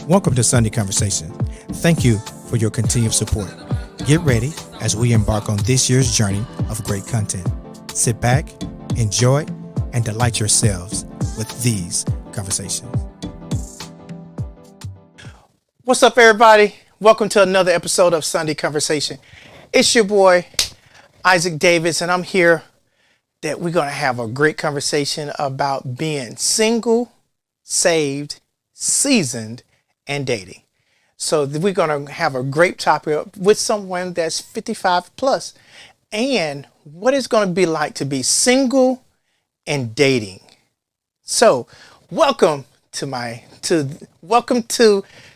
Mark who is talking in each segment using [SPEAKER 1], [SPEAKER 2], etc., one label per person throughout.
[SPEAKER 1] Welcome to Sunday Conversation. Thank you for your continued support. Get ready as we embark on this year's journey of great content. Sit back, enjoy, and delight yourselves with these conversations. What's up, everybody? Welcome to another episode of Sunday Conversation. It's your boy, Isaac Davis, and I'm here that we're going to have a great conversation about being single, saved, seasoned, and dating. So we're going to have a great topic with someone that's 55 plus and what it's going to be like to be single and dating. So welcome to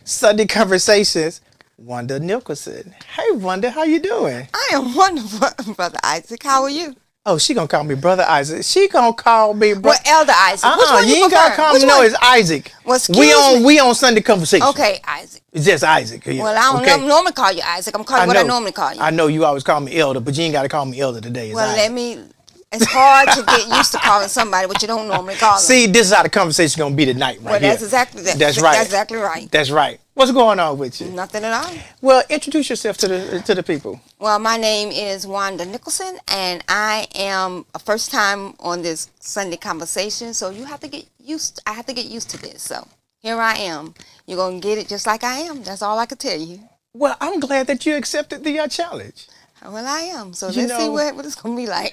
[SPEAKER 1] Sunday Conversations, Wanda Nicholson. Hey Wanda, how you doing?
[SPEAKER 2] I am wonderful, Brother Isaac. How are you?
[SPEAKER 1] Oh, she gonna call me Brother Isaac. She gonna call me
[SPEAKER 2] Well, Elder Isaac. Which one
[SPEAKER 1] you ain't gotta call me. No, it's Isaac.
[SPEAKER 2] Well, excuse me.
[SPEAKER 1] We on Sunday Conversation.
[SPEAKER 2] Okay, Isaac.
[SPEAKER 1] It's just Isaac. Yeah.
[SPEAKER 2] Well, I don't normally call you Isaac. I'm calling what I normally call you.
[SPEAKER 1] I know you always call me Elder, but you ain't gotta call me Elder today. It's
[SPEAKER 2] well,
[SPEAKER 1] Isaac.
[SPEAKER 2] It's hard to get used to calling somebody what you don't normally call them.
[SPEAKER 1] See, this is how the conversation gonna be tonight, right?
[SPEAKER 2] Well,
[SPEAKER 1] here.
[SPEAKER 2] that's exactly that.
[SPEAKER 1] That's right.
[SPEAKER 2] That's exactly right.
[SPEAKER 1] That's right. What's going on with you?
[SPEAKER 2] Nothing at all.
[SPEAKER 1] Well, introduce yourself to the people.
[SPEAKER 2] Well, my name is Wanda Nicholson, and I am a first time on this Sunday Conversation. So you have to get used. I have to get used to this. So here I am. You're gonna get it just like I am. That's all I can tell you.
[SPEAKER 1] Well, I'm glad that you accepted the challenge.
[SPEAKER 2] Well, I am. So let's see what it's going to be like.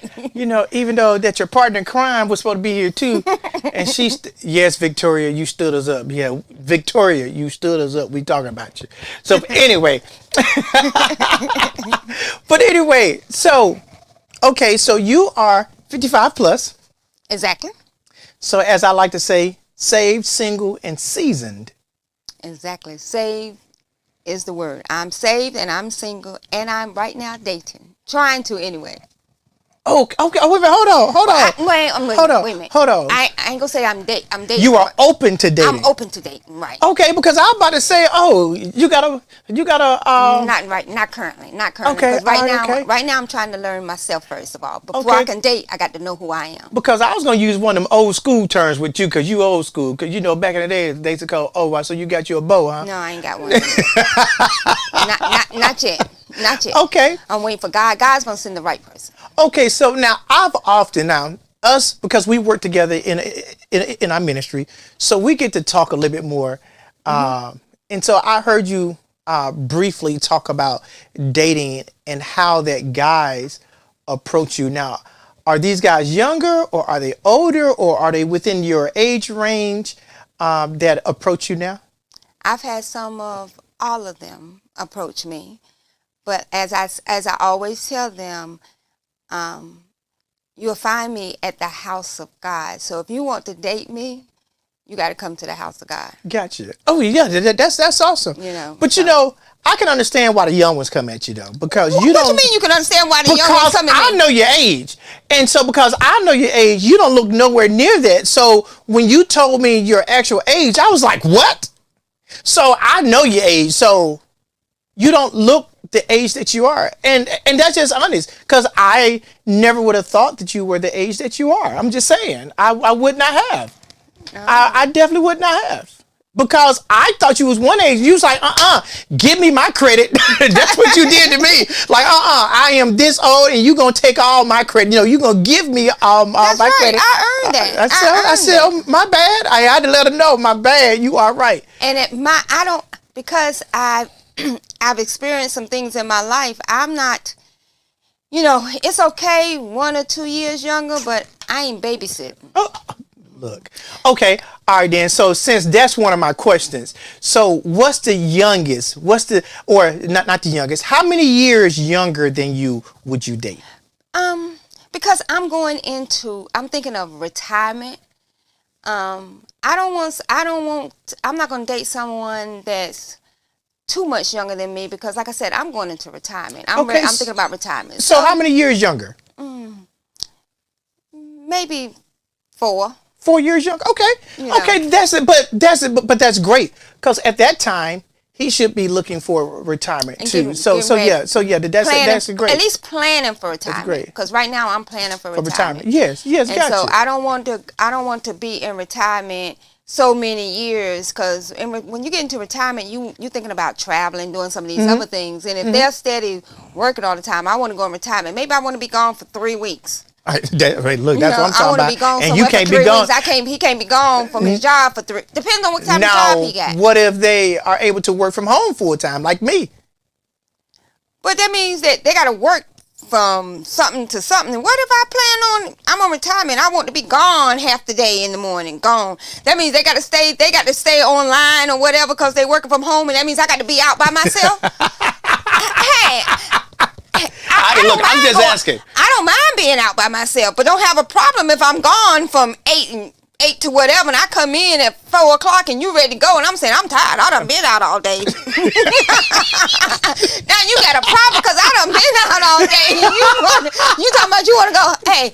[SPEAKER 1] Even though that your partner in crime was supposed to be here too. And yes, Victoria, you stood us up. Yeah, Victoria, you stood us up. We talking about you. So anyway. So you are 55 plus.
[SPEAKER 2] Exactly.
[SPEAKER 1] So as I like to say, saved, single, and seasoned.
[SPEAKER 2] Exactly. Saved is the word. I'm saved and I'm single and I'm right now dating. Trying to anyway.
[SPEAKER 1] Oh, okay. Oh, wait a minute. Hold on.
[SPEAKER 2] Wait a minute.
[SPEAKER 1] Hold on.
[SPEAKER 2] I ain't gonna say I'm dating.
[SPEAKER 1] You are open to dating.
[SPEAKER 2] I'm open to dating, right.
[SPEAKER 1] Okay, because I'm about to say, you gotta
[SPEAKER 2] Not currently.
[SPEAKER 1] Okay.
[SPEAKER 2] Right now I'm trying to learn myself first of all. Before I can date, I got to know who I am.
[SPEAKER 1] Because I was gonna use one of them old school terms with you, because you old school. Because back in the day they used to call, so you got you a beau, huh?
[SPEAKER 2] No, I ain't got one. not yet. Not yet.
[SPEAKER 1] Okay.
[SPEAKER 2] I'm waiting for God. God's gonna send the right person.
[SPEAKER 1] Okay, so now because we work together in our ministry, so we get to talk a little bit more. And so I heard you briefly talk about dating and how that guys approach you. Now, are these guys younger, or are they older, or are they within your age range that approach you now?
[SPEAKER 2] I've had some of all of them approach me, but as I always tell them, you'll find me at the house of God. So if you want to date me, you got to come to the house of God.
[SPEAKER 1] Gotcha. Oh yeah, that's awesome. But I can understand why the young ones come at you though, because
[SPEAKER 2] What do you mean you can understand why the young ones come at me?
[SPEAKER 1] I know your age, and so because I know your age, you don't look nowhere near that. So when you told me your actual age, I was like, what? So I know your age, so you don't look the age that you are, and that's just honest, because I never would have thought that you were the age that you are. I'm just saying, I would not have. I definitely would not have, because I thought you was one age. You was like, give me my credit. That's what you did to me. Like, I am this old, and you gonna take all my credit. You gonna give me all my credit.
[SPEAKER 2] I earned that.
[SPEAKER 1] I said, oh, my bad. I had to let her know, my bad. You are right.
[SPEAKER 2] And because I've experienced some things in my life. I'm not, it's okay 1 or 2 years younger, but I ain't babysitting.
[SPEAKER 1] Oh, look. Okay. All right, then. So since that's one of my questions, so what's the youngest? Or not the youngest? How many years younger than you would you date?
[SPEAKER 2] Because I'm thinking of retirement. I'm not going to date someone that's too much younger than me, because like I said, I'm going into retirement. I'm thinking about retirement.
[SPEAKER 1] So how many years younger?
[SPEAKER 2] Maybe 4.
[SPEAKER 1] 4 years younger. Okay. Okay, that's it. But that's great, because at that time he should be looking for retirement too. So that's great.
[SPEAKER 2] At least planning for retirement. That's great. Because right now I'm planning for retirement.
[SPEAKER 1] Yes.
[SPEAKER 2] And so I don't want to be in retirement so many years, because when you get into retirement, you're thinking about traveling, doing some of these other things, and if they're steady working all the time, I want to go in retirement. Maybe I want to be gone for 3 weeks.
[SPEAKER 1] Look, that's what I'm
[SPEAKER 2] I
[SPEAKER 1] talking
[SPEAKER 2] want to
[SPEAKER 1] about.
[SPEAKER 2] be gone
[SPEAKER 1] And you
[SPEAKER 2] somewhere
[SPEAKER 1] can't
[SPEAKER 2] for
[SPEAKER 1] be
[SPEAKER 2] 3
[SPEAKER 1] gone.
[SPEAKER 2] weeks. He can't be gone from his job for 3. Depends on what type of
[SPEAKER 1] Now,
[SPEAKER 2] job he got.
[SPEAKER 1] what if they are able to work from home full time, like me?
[SPEAKER 2] But that means that they got to work from something to something. And what if I'm on retirement, I want to be gone half the day in the morning, gone. That means they got to stay online or whatever because they're working from home, and that means I got to be out by myself. Hey,
[SPEAKER 1] Look, I'm just asking.
[SPEAKER 2] I don't mind being out by myself, but don't have a problem if I'm gone from 8 to whatever, and I come in at 4 o'clock and you ready to go, and I'm saying I'm tired. I done been out all day. Now you got a problem because I done been out all day. You talking about you want to go? Hey,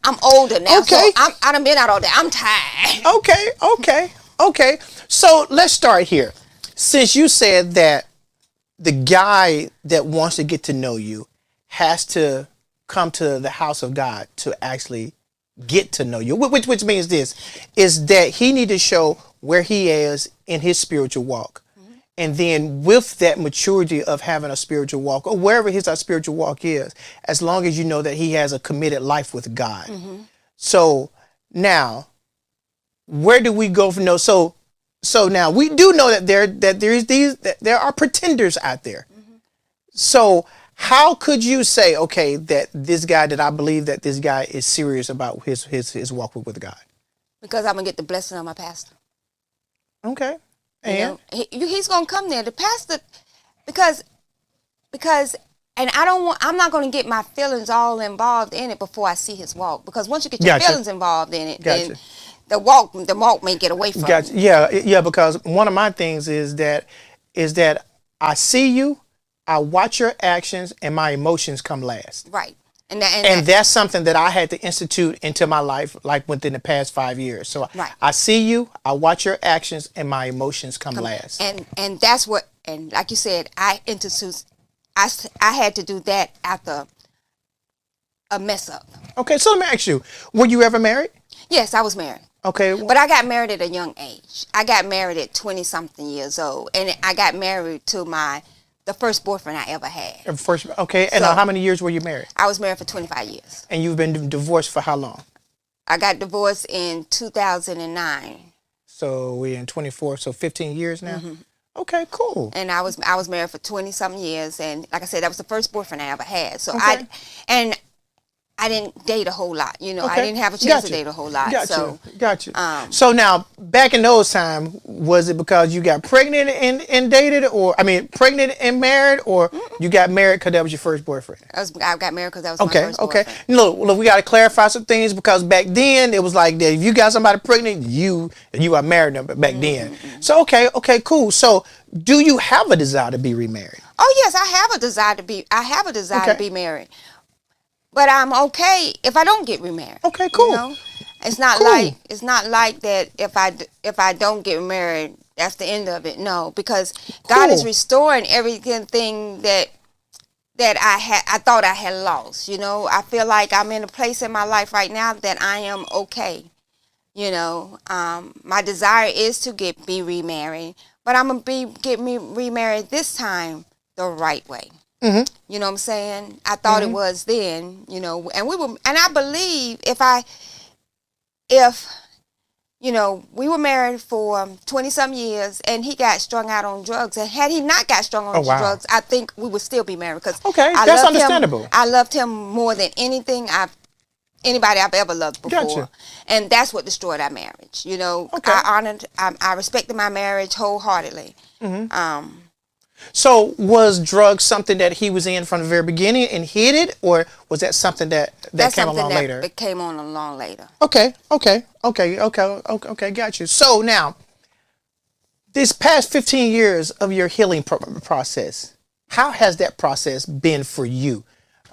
[SPEAKER 2] I'm older now,
[SPEAKER 1] Okay.
[SPEAKER 2] so I done been out all day. I'm tired.
[SPEAKER 1] Okay. So let's start here. Since you said that the guy that wants to get to know you has to come to the house of God to actually get to know you, which means this, is that he need to show where he is in his spiritual walk. And then with that maturity of having a spiritual walk, or wherever his spiritual walk is, as long as you know that he has a committed life with God. So now, where do we go from those? So now we do know that there are pretenders out there. So how could you say, okay, that I believe that this guy is serious about his walk with God?
[SPEAKER 2] Because I'm gonna get the blessing of my pastor.
[SPEAKER 1] Okay.
[SPEAKER 2] And he's gonna come there. The pastor, because, and I'm not gonna get my feelings all involved in it before I see his walk. Because once you get your feelings involved in it, then the walk may get away from you.
[SPEAKER 1] Yeah. Because one of my things is that I see you, I watch your actions, and my emotions come last.
[SPEAKER 2] Right. And
[SPEAKER 1] that's something that I had to institute into my life, like within the past 5 years. So I see you, I watch your actions, and my emotions come last.
[SPEAKER 2] And that's what, and like you said, I had to do that after a mess up.
[SPEAKER 1] Okay, so let me ask you, were you ever married?
[SPEAKER 2] Yes, I was married.
[SPEAKER 1] Okay.
[SPEAKER 2] But I got married at a young age. I got married at 20-something years old. And I got married to the first boyfriend I ever had.
[SPEAKER 1] Okay. And how many years were you married?
[SPEAKER 2] I was married for 25 years.
[SPEAKER 1] And you've been divorced for how long?
[SPEAKER 2] I got divorced in 2009.
[SPEAKER 1] So we're in 24, so 15 years now? Okay, cool.
[SPEAKER 2] And I was married for 20-something years. And like I said, that was the first boyfriend I ever had. So I didn't date a whole lot, I didn't have a chance to date a whole lot.
[SPEAKER 1] Got you. So now, back in those times, was it because you got pregnant and dated, pregnant and married, or you got married because that was your first boyfriend?
[SPEAKER 2] I got married because that was my first boyfriend.
[SPEAKER 1] Look, we got to clarify some things, because back then it was like that. If you got somebody pregnant, you are married back then. So okay, cool. So do you have a desire to be remarried?
[SPEAKER 2] Oh yes, I have a desire to be married. But I'm okay if I don't get remarried.
[SPEAKER 1] Okay, cool.
[SPEAKER 2] It's not like that. If I don't get married, that's the end of it. No, because God is restoring everything that I thought I had lost. I feel like I'm in a place in my life right now that I am okay. My desire is to be remarried, but I'm gonna get me remarried this time the right way. You know what I'm saying? I thought it was then, and I believe if we were married for 20-some years and he got strung out on drugs, and had he not got strung on drugs, I think we would still be married, because
[SPEAKER 1] that's understandable.
[SPEAKER 2] I loved him more than anybody I've ever loved before.
[SPEAKER 1] Gotcha.
[SPEAKER 2] And that's what destroyed our marriage. I respected my marriage wholeheartedly.
[SPEAKER 1] So was drugs something that he was in from the very beginning and hid it, or was that something that came along later?
[SPEAKER 2] That came on along later.
[SPEAKER 1] Okay, got you. So now, this past 15 years of your healing process, how has that process been for you?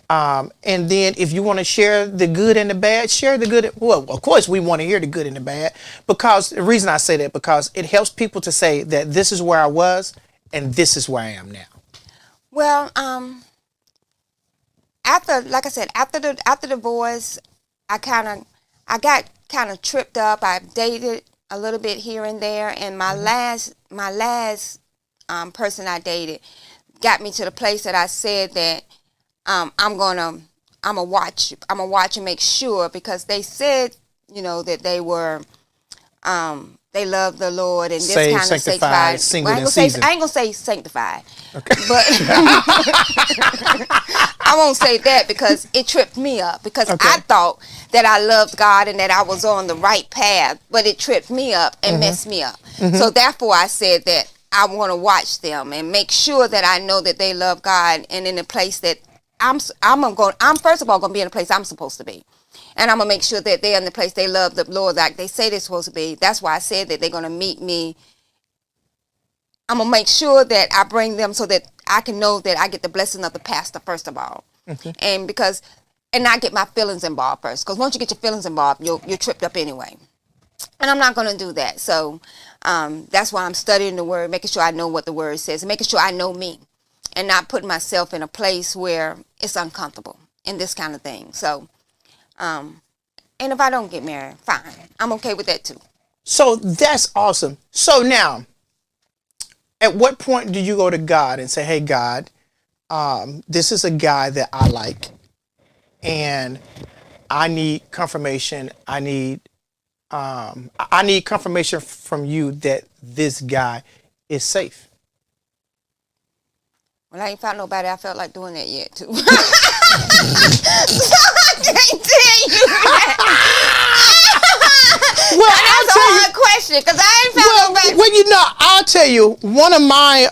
[SPEAKER 1] And then if you want to share the good and the bad, share the good. Well, of course, we want to hear the good and the bad, because the reason I say that, because it helps people to say that this is where I was, and this is where I am now.
[SPEAKER 2] Well, like I said, after the divorce, I got kind of tripped up. I've dated a little bit here and there, and my last person I dated got me to the place that I said that I'm gonna watch and make sure, because they said, you know, that they were they love the Lord and this
[SPEAKER 1] Saved,
[SPEAKER 2] kind of
[SPEAKER 1] sanctified, single,
[SPEAKER 2] well,
[SPEAKER 1] and seasoned.
[SPEAKER 2] I ain't gonna say sanctified,
[SPEAKER 1] Okay.
[SPEAKER 2] but I won't say that because it tripped me up, because
[SPEAKER 1] Okay.
[SPEAKER 2] I thought that I loved God and that I was on the right path, but it tripped me up and messed me up. So therefore I said that I want to watch them and make sure that I know that they love God, and in a place that I'm first of all going to be in a place I'm supposed to be. And I'm going to make sure that they're in the place they love the Lord like they say they're supposed to be. That's why I said that they're going to meet me. I'm going to make sure that I bring them so that I can know that I get the blessing of the pastor first of all. And not get my feelings involved first. Because once you get your feelings involved, you're tripped up anyway. And I'm not going to do that. So that's why I'm studying the word, making sure I know what the word says, and making sure I know me, and not putting myself in a place where it's uncomfortable and this kind of thing. So, and if I don't get married, fine. I'm okay with that too.
[SPEAKER 1] So that's awesome. So now, at what point do you go to God and say, hey, God, this is a guy that I like, and I need confirmation. I need confirmation from you that this guy is safe.
[SPEAKER 2] Well, I ain't found nobody I felt like doing that yet, too. So I can't tell you that.
[SPEAKER 1] Well,
[SPEAKER 2] That's a hard question, because I ain't found nobody.
[SPEAKER 1] Well, you know, I'll tell you one of my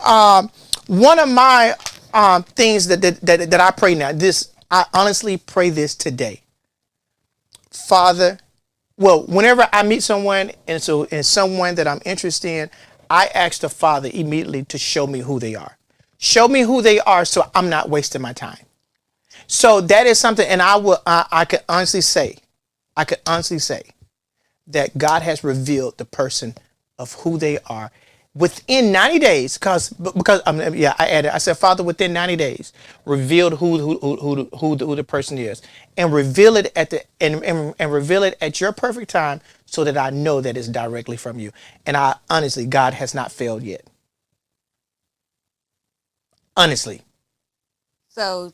[SPEAKER 1] things that I pray now. I honestly pray this today. Father, well, whenever I meet someone and someone that I'm interested in, I ask the Father immediately to show me who they are. Show me who they are so I'm not wasting my time. So that is something, and I could honestly say that God has revealed the person of who they are within 90 days. I said, Father, within 90 days, revealed who the person is, and reveal it and reveal it at your perfect time, so that I know that it's directly from you. And honestly, God has not failed yet. Honestly.
[SPEAKER 2] So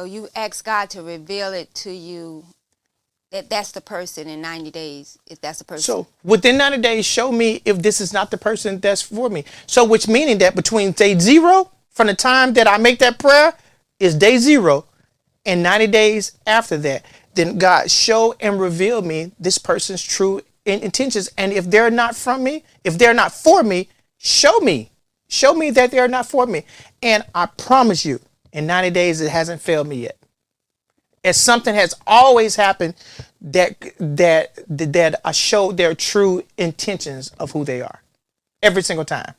[SPEAKER 2] you ask God to reveal it to you, that's the person in 90 days, if that's the person.
[SPEAKER 1] So within 90 days, show me if this is not the person that's for me. So which meaning that between day 0, from the time that I make that prayer, is day 0, and 90 days after that, then God show and reveal me this person's true intentions. And if they're not from me, if they're not for me, show me that they're not for me. And I promise you, in 90 days, it hasn't failed me yet. As something has always happened that I show their true intentions of who they are, every single time.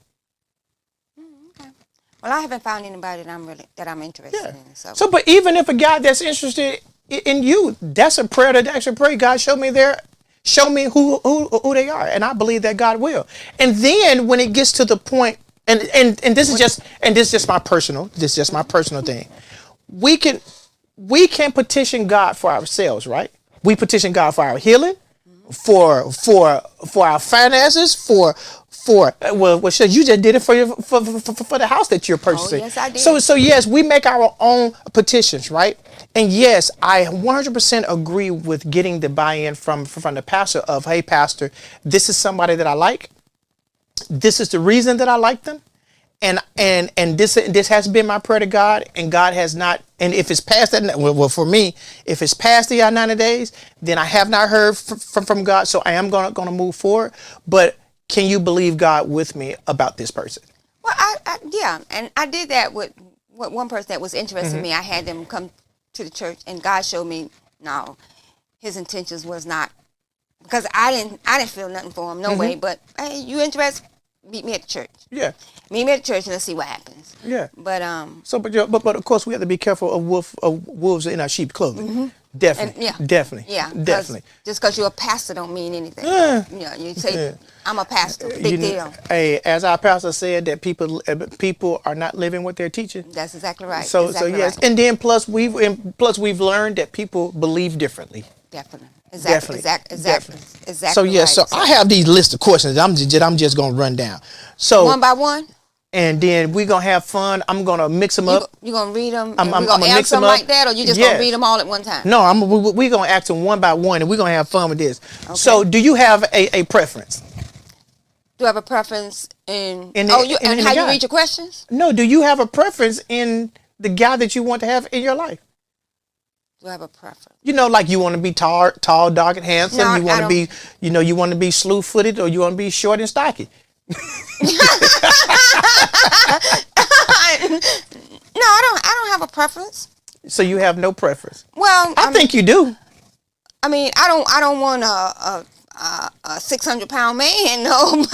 [SPEAKER 2] Okay. Well, I haven't found anybody that I'm interested in.
[SPEAKER 1] So, but even if a guy that's interested in you, that's a prayer to actually pray. God, show me who they are, and I believe that God will. And then when it gets to the point, and this is just my personal thing. We can petition God for ourselves, right? We petition God for our healing, for our finances, you just did it for the house that you're purchasing.
[SPEAKER 2] Oh, yes, I did.
[SPEAKER 1] So yes, we make our own petitions, right? And yes, I 100% agree with getting the buy-in from the pastor of, hey, pastor, this is somebody that I like. This is the reason that I like them. And this has been my prayer to God, and God has not. And if it's past that, well, for me, if it's past the 90 days, then I have not heard from God. So I am gonna move forward. But can you believe God with me about this person?
[SPEAKER 2] Well, yeah, and I did that with one person that was interested in me. I had them come to the church, and God showed me, no, his intentions was not, because I didn't feel nothing for him, no way. But hey, you interested? Meet me at the church.
[SPEAKER 1] Yeah.
[SPEAKER 2] Meet me at the church, and let's see what happens.
[SPEAKER 1] Yeah.
[SPEAKER 2] But
[SPEAKER 1] but of course we have to be careful of wolves in our sheep clothing. Definitely. Definitely.
[SPEAKER 2] Yeah.
[SPEAKER 1] Definitely.
[SPEAKER 2] Just because you're a pastor don't mean anything. You say I'm a pastor. Big deal.
[SPEAKER 1] Hey, as our pastor said, that people are not living what they're teaching.
[SPEAKER 2] That's exactly right.
[SPEAKER 1] So yes, right. And then plus we've learned that people believe differently.
[SPEAKER 2] Definitely. Exactly.
[SPEAKER 1] Definitely.
[SPEAKER 2] Exactly.
[SPEAKER 1] Definitely.
[SPEAKER 2] Exactly.
[SPEAKER 1] So yeah,
[SPEAKER 2] right.
[SPEAKER 1] so I have these list of questions. I'm just gonna run down. So
[SPEAKER 2] one by one.
[SPEAKER 1] and then we're gonna have fun. I'm gonna mix them up.
[SPEAKER 2] You gonna read them
[SPEAKER 1] I'm,
[SPEAKER 2] and
[SPEAKER 1] I'm,
[SPEAKER 2] we
[SPEAKER 1] I'm
[SPEAKER 2] gonna
[SPEAKER 1] gonna mix
[SPEAKER 2] answer
[SPEAKER 1] them
[SPEAKER 2] them
[SPEAKER 1] up.
[SPEAKER 2] like that, or you just gonna read
[SPEAKER 1] Yes.
[SPEAKER 2] them all at one time?
[SPEAKER 1] No, we're gonna ask them one by one, and we're gonna have fun with this.
[SPEAKER 2] Okay.
[SPEAKER 1] So, do you have a preference?
[SPEAKER 2] Do you have a preference in?
[SPEAKER 1] In
[SPEAKER 2] how
[SPEAKER 1] the
[SPEAKER 2] you
[SPEAKER 1] guy?
[SPEAKER 2] read your questions?
[SPEAKER 1] No. Do you have a preference in the guy that you want to have in your life?
[SPEAKER 2] Do I have a preference?
[SPEAKER 1] You know, like you want to be tall, dark, and handsome.
[SPEAKER 2] No,
[SPEAKER 1] you want
[SPEAKER 2] I
[SPEAKER 1] to be, you want to be slew-footed, or you want to be short and stocky.
[SPEAKER 2] No, I don't have a preference.
[SPEAKER 1] So you have no preference.
[SPEAKER 2] Well,
[SPEAKER 1] I think you do.
[SPEAKER 2] I mean, I don't want a 600-pound man. No,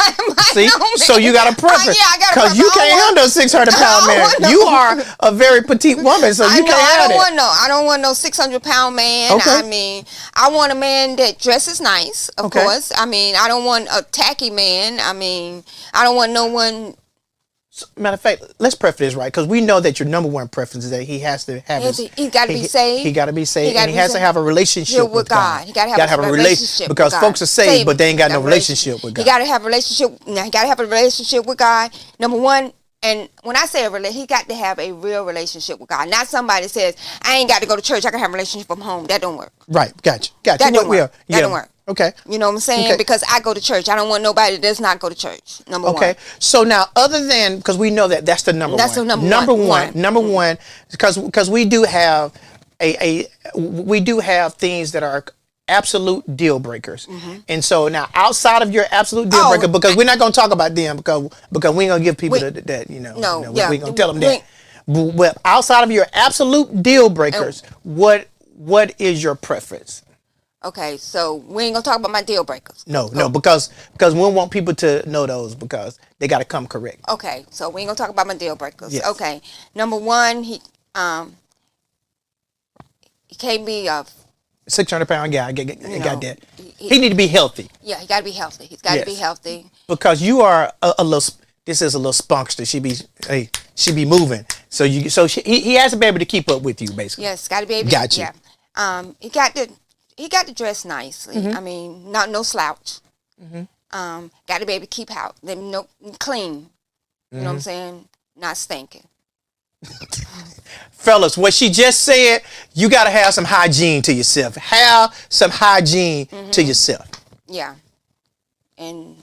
[SPEAKER 1] See,
[SPEAKER 2] no man.
[SPEAKER 1] so you got a preference.
[SPEAKER 2] Yeah, I got a
[SPEAKER 1] because
[SPEAKER 2] preference.
[SPEAKER 1] you can't handle a 600-pound man. You are a very petite woman, so you can't have it.
[SPEAKER 2] I don't want no 600-pound man.
[SPEAKER 1] Okay.
[SPEAKER 2] I mean, I want a man that dresses nice, of course. I mean, I don't want a tacky man. I mean, I don't want no one.
[SPEAKER 1] Matter of fact, let's preface this right, because we know that your number one preference is that he has to have
[SPEAKER 2] He's got to be saved.
[SPEAKER 1] He got to be saved, and he has to have a relationship with God.
[SPEAKER 2] He got to have a relationship
[SPEAKER 1] because
[SPEAKER 2] with God.
[SPEAKER 1] folks are saved, but they ain't got no relationship with God.
[SPEAKER 2] He got to have a relationship. Now, he got to have a relationship with God. Number one. And when I say he got to have a real relationship with God. Not somebody that says, I ain't got to go to church, I can have a relationship from home. That don't work.
[SPEAKER 1] Right, gotcha.
[SPEAKER 2] That don't work. That don't work.
[SPEAKER 1] Okay.
[SPEAKER 2] You know what I'm saying?
[SPEAKER 1] Okay.
[SPEAKER 2] Because I go to church. I don't want nobody that does not go to church. Number one.
[SPEAKER 1] Okay. So now, other than, because we know that's the number one.
[SPEAKER 2] That's the number one.
[SPEAKER 1] Number one, because we do have we do have things that are absolute deal breakers. And so now, outside of your absolute deal breaker, because we're not going to talk about them, because we ain't going to give people that, we ain't going to tell them that. But outside of your absolute deal breakers, what is your preference?
[SPEAKER 2] Okay, so we ain't gonna talk about my deal breakers.
[SPEAKER 1] No, because we don't want people to know those, because they got to come correct.
[SPEAKER 2] Okay, so we ain't gonna talk about my deal breakers.
[SPEAKER 1] Yes.
[SPEAKER 2] Okay, number one, he can't be a
[SPEAKER 1] 600-pound guy. Got that. He need to be healthy.
[SPEAKER 2] Yeah, he got to be healthy. He's got to be healthy. Because
[SPEAKER 1] you are a little. This is a little spunkster. She be moving. So he has to be able to keep up with you, basically.
[SPEAKER 2] Yes, got to be able.
[SPEAKER 1] Got you.
[SPEAKER 2] Yeah. He got to dress nicely. I mean, no slouch. Got to be able to keep out. Clean. You know what I'm saying? Not stinking.
[SPEAKER 1] Fellas, what she just said, you got to have some hygiene to yourself. Have some hygiene to yourself.
[SPEAKER 2] Yeah. And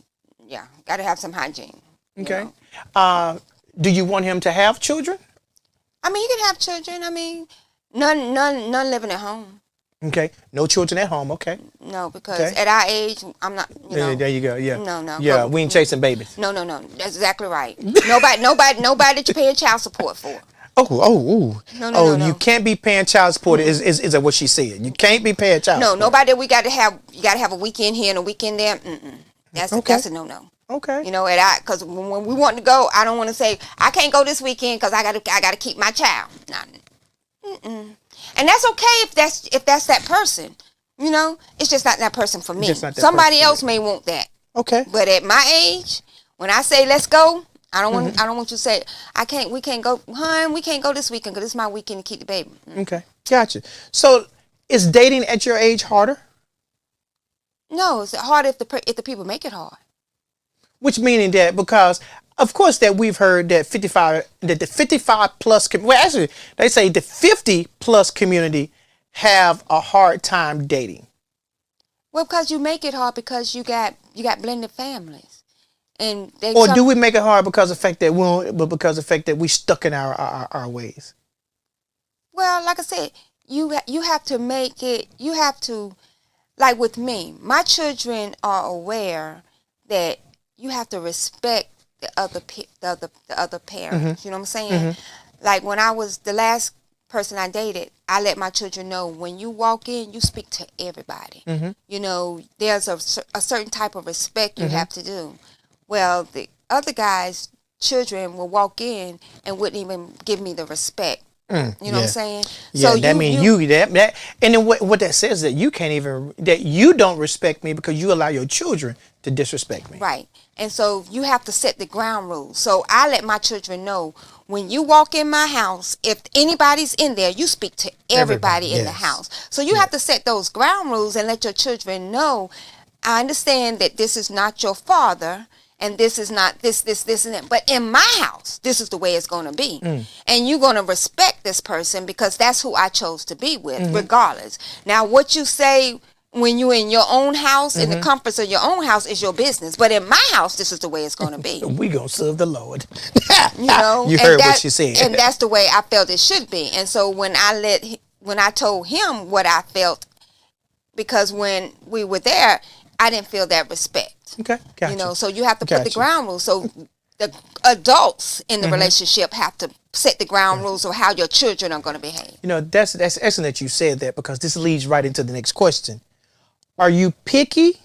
[SPEAKER 2] got to have some hygiene.
[SPEAKER 1] Okay. Do you want him to have children?
[SPEAKER 2] I mean, he can have children. I mean, none living at home.
[SPEAKER 1] Okay. No children at home. Okay.
[SPEAKER 2] No, because at our age, I'm not.
[SPEAKER 1] There you go. Yeah.
[SPEAKER 2] No.
[SPEAKER 1] Yeah, we ain't chasing babies.
[SPEAKER 2] No. That's exactly right. Nobody that you're paying child support for.
[SPEAKER 1] No. You can't be paying child support. Is that what she said? You can't be paying child support.
[SPEAKER 2] No, nobody that we got to have. You got to have a weekend here and a weekend there. That's a no.
[SPEAKER 1] Okay.
[SPEAKER 2] Because when we want to go, I don't want to say I can't go this weekend because I got to keep my child. And that's okay if that's that person. It's just not that person for me. Somebody else may want that.
[SPEAKER 1] Okay.
[SPEAKER 2] But at my age, when I say let's go, I don't want you to say we can't go, hon, we can't go this weekend because it's my weekend to keep the baby.
[SPEAKER 1] Okay. Gotcha. So is dating at your age harder?
[SPEAKER 2] No, it's harder if the people make it hard.
[SPEAKER 1] Which meaning that, because of course that we've heard that the 55 plus, well, actually they say the 50 plus community have a hard time dating.
[SPEAKER 2] Well, because you make it hard because you got blended families, and
[SPEAKER 1] do we make it hard because of the fact that we stuck in our ways?
[SPEAKER 2] Well, like I said, you have to make it. You have to, like with me, my children are aware that you have to respect the other parents. You know what I'm saying? Like when I was the last person I dated, I let my children know when you walk in, you speak to everybody. There's a certain type of respect you have to do. Well, the other guys' children will walk in and wouldn't even give me the respect You know what I'm saying?
[SPEAKER 1] Yeah,
[SPEAKER 2] So
[SPEAKER 1] that means that and then what that says is that you can't even that you don't respect me because you allow your children to disrespect me.
[SPEAKER 2] right. And so you have to set the ground rules. So I let my children know when you walk in my house, if anybody's in there, you speak to everybody in the
[SPEAKER 1] yes.
[SPEAKER 2] house. So you have to set those ground rules and let your children know, I understand that this is not your father and this is not this and that. But in my house, this is the way it's going to be. And you're going to respect this person because that's who I chose to be with, regardless. Now, what you say when you're in your own house, in the comforts of your own house, is your business. But in my house, this is the way it's going to be.
[SPEAKER 1] We gonna serve the Lord.
[SPEAKER 2] You know,
[SPEAKER 1] you heard what she said,
[SPEAKER 2] and that's the way I felt it should be. And so when I told him what I felt, because when we were there, I didn't feel that respect.
[SPEAKER 1] Okay, gotcha.
[SPEAKER 2] You know, so you have to put the ground rules. So the adults in the relationship have to set the ground rules of how your children are going to behave.
[SPEAKER 1] You know, that's excellent that you said that because this leads right into the next question. Are you picky?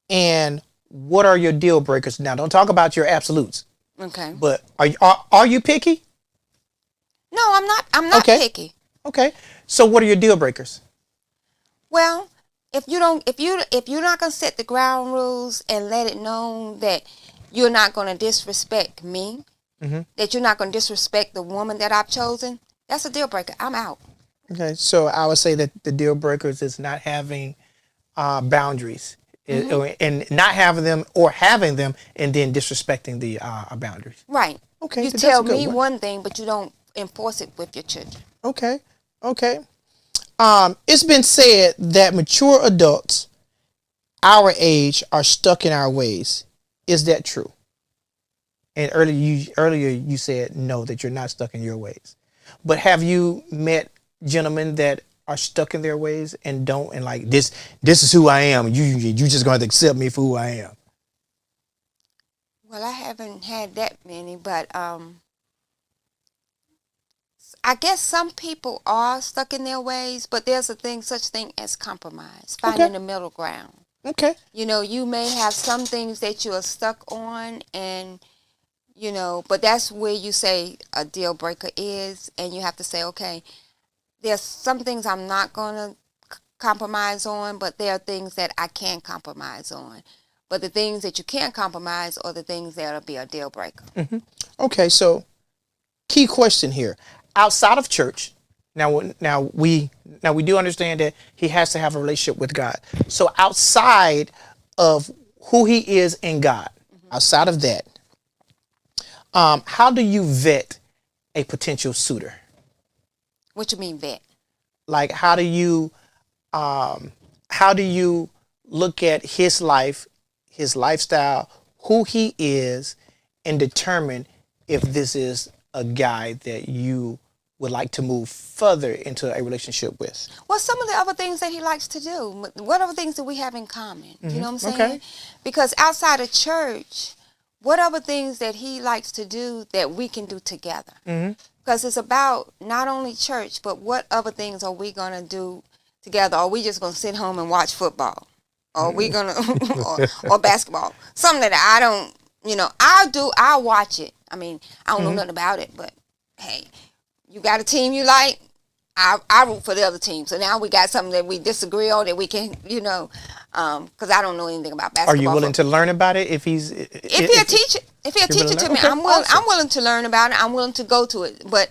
[SPEAKER 1] And what are your deal breakers? Now, don't talk about your absolutes.
[SPEAKER 2] Okay.
[SPEAKER 1] But are you picky?
[SPEAKER 2] No, I'm not. I'm not picky.
[SPEAKER 1] Okay. So what are your deal breakers?
[SPEAKER 2] Well, if you're not going to set the ground rules and let it known that you're not going to disrespect me, that you're not going to disrespect the woman that I've chosen, that's a deal breaker. I'm out.
[SPEAKER 1] Okay. So I would say that the deal breakers is not having boundaries and not having them or having them and then disrespecting the boundaries.
[SPEAKER 2] Right.
[SPEAKER 1] Okay.
[SPEAKER 2] You tell me one thing, but you don't enforce it with your children.
[SPEAKER 1] Okay. It's been said that mature adults our age are stuck in our ways. Is that true? And earlier you said no, that you're not stuck in your ways. But have you met gentlemen that are stuck in their ways and don't, and like this is who I am. You just going to accept me for who I am.
[SPEAKER 2] Well, I haven't had that many, but I guess some people are stuck in their ways, but there's such thing as compromise, finding the middle ground.
[SPEAKER 1] Okay.
[SPEAKER 2] You know, you may have some things that you are stuck on, and you know, but that's where you say a deal breaker is, and you have to say, okay, there's some things I'm not going to compromise on, but there are things that I can compromise on. But the things that you can't compromise are the things that'll be a deal breaker.
[SPEAKER 1] Okay, so key question here. Outside of church, now we do understand that he has to have a relationship with God. So outside of who he is in God, outside of that, how do you vet a potential suitor?
[SPEAKER 2] What you mean vet?
[SPEAKER 1] Like how do you look at his life, his lifestyle, who he is, and determine if this is a guy that you would like to move further into a relationship with?
[SPEAKER 2] Well, some of the other things that he likes to do. What other things that we have in common? You know what I'm saying?
[SPEAKER 1] Okay.
[SPEAKER 2] Because outside of church, what other things that he likes to do that we can do together? Because it's about not only church, but what other things are we going to do together? Are we just going to sit home and watch football? Or are we going to, or basketball? Something that I don't, you know, I'll watch it. I mean, I don't know nothing about it, but hey, you got a team you like, I root for the other team. So now we got something that we disagree on that we can, you know, because I don't know anything about basketball.
[SPEAKER 1] Are you willing to learn about it if he'll
[SPEAKER 2] teach it? If he'll teach it to me,
[SPEAKER 1] okay,
[SPEAKER 2] I'm willing.
[SPEAKER 1] awesome.
[SPEAKER 2] I'm willing to learn about it. I'm willing to go to it. But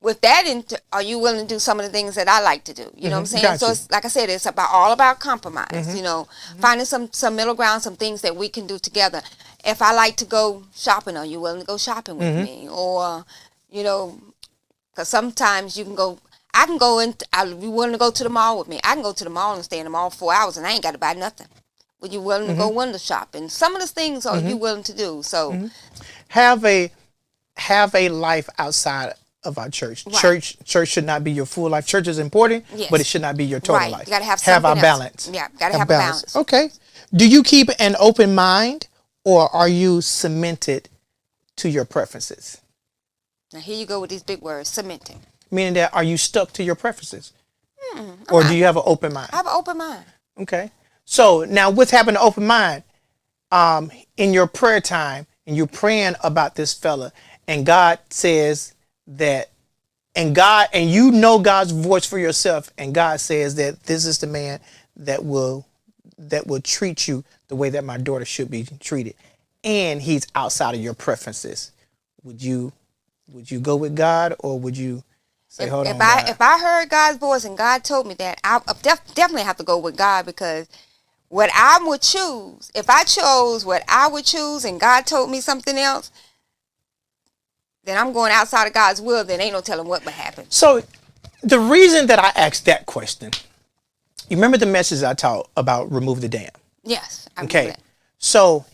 [SPEAKER 2] with that, are you willing to do some of the things that I like to do? You know what I'm saying?
[SPEAKER 1] Gotcha.
[SPEAKER 2] So it's like I said, it's all about compromise. You know, finding some middle ground, some things that we can do together. If I like to go shopping, are you willing to go shopping with me? Or, you know, because sometimes you can go. I can go in. You willing to go to the mall with me? I can go to the mall and stay in the mall 4 hours, and I ain't got to buy nothing. Would you willing to go window shopping? Some of the things are you willing to do? So
[SPEAKER 1] have a life outside of our church. Right. Church should not be your full life. Church is important, but it should not be your total life.
[SPEAKER 2] You got to have
[SPEAKER 1] our
[SPEAKER 2] else.
[SPEAKER 1] balance.
[SPEAKER 2] Yeah, got to have a balance.
[SPEAKER 1] Okay. Do you keep an open mind, or are you cemented to your preferences?
[SPEAKER 2] Now here you go with these big words, cemented.
[SPEAKER 1] Meaning that, are you stuck to your preferences? Or do you have an open mind?
[SPEAKER 2] I have an open mind.
[SPEAKER 1] Okay. So now with having an open mind, in your prayer time, and you're praying about this fella, and God says that and God, and you know God's voice for yourself, and God says that this is the man that will treat you the way that my daughter should be treated, and he's outside of your preferences, would you go with God, or would you say, hold on, God?
[SPEAKER 2] If I heard God's voice and God told me that, I definitely have to go with God, because what I would choose, if I chose what I would choose and God told me something else, then I'm going outside of God's will, then ain't no telling what would happen.
[SPEAKER 1] So the reason that I asked that question, you remember the message I taught about remove the dam?
[SPEAKER 2] Yes.
[SPEAKER 1] Okay. That. So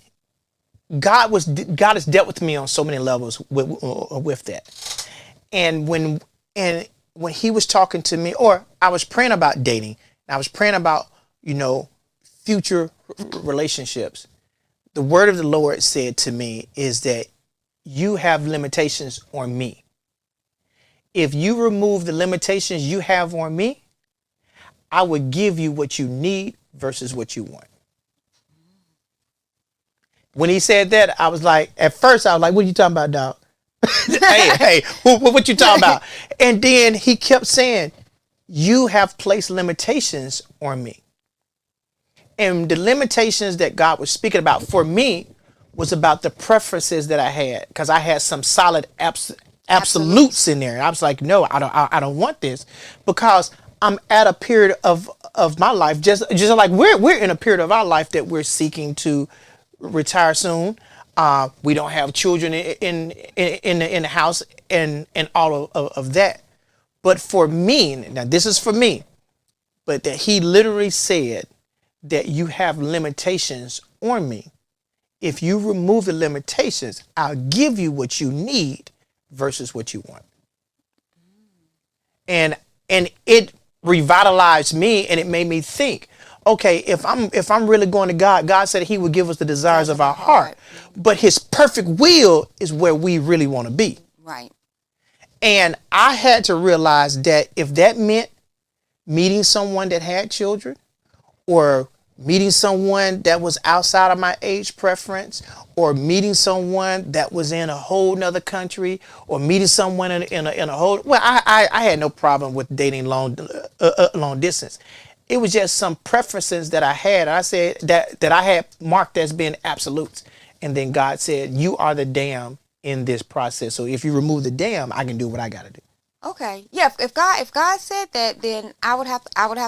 [SPEAKER 1] God has dealt with me on so many levels with that. And when he was talking to me, or I was praying about dating, I was praying about, future relationships. The word of the Lord said to me is that you have limitations on me. If you remove the limitations you have on me, I would give you what you need versus what you want. When he said that, I was like, at first I was like, what are you talking about, dog? hey, what you talking about? And then he kept saying, you have placed limitations on me. And the limitations that God was speaking about for me was about the preferences that I had, because I had some solid absolutes in there. And I was like, no, I don't want this, because I'm at a period of my life, just like we're in a period of our life that we're seeking to retire soon. We don't have children in the house and all of that. But for me, now this is for me, but that he literally said that you have limitations on me. If you remove the limitations, I'll give you what you need versus what you want. And it revitalized me, and it made me think, okay, if I'm really going to God, God said he would give us the desires of our heart, but his perfect will is where we really want to be.
[SPEAKER 2] Right.
[SPEAKER 1] And I had to realize that if that meant meeting someone that had children, or meeting someone that was outside of my age preference, or meeting someone that was in a whole nother country, or meeting someone in a whole, well, I had no problem with dating long distance. It was just some preferences that I had. I said that I had marked as being absolutes. And then God said, you are the dam in this process. So if you remove the dam, I can do what I got to do.
[SPEAKER 2] Okay. Yeah. If God said that, then I would have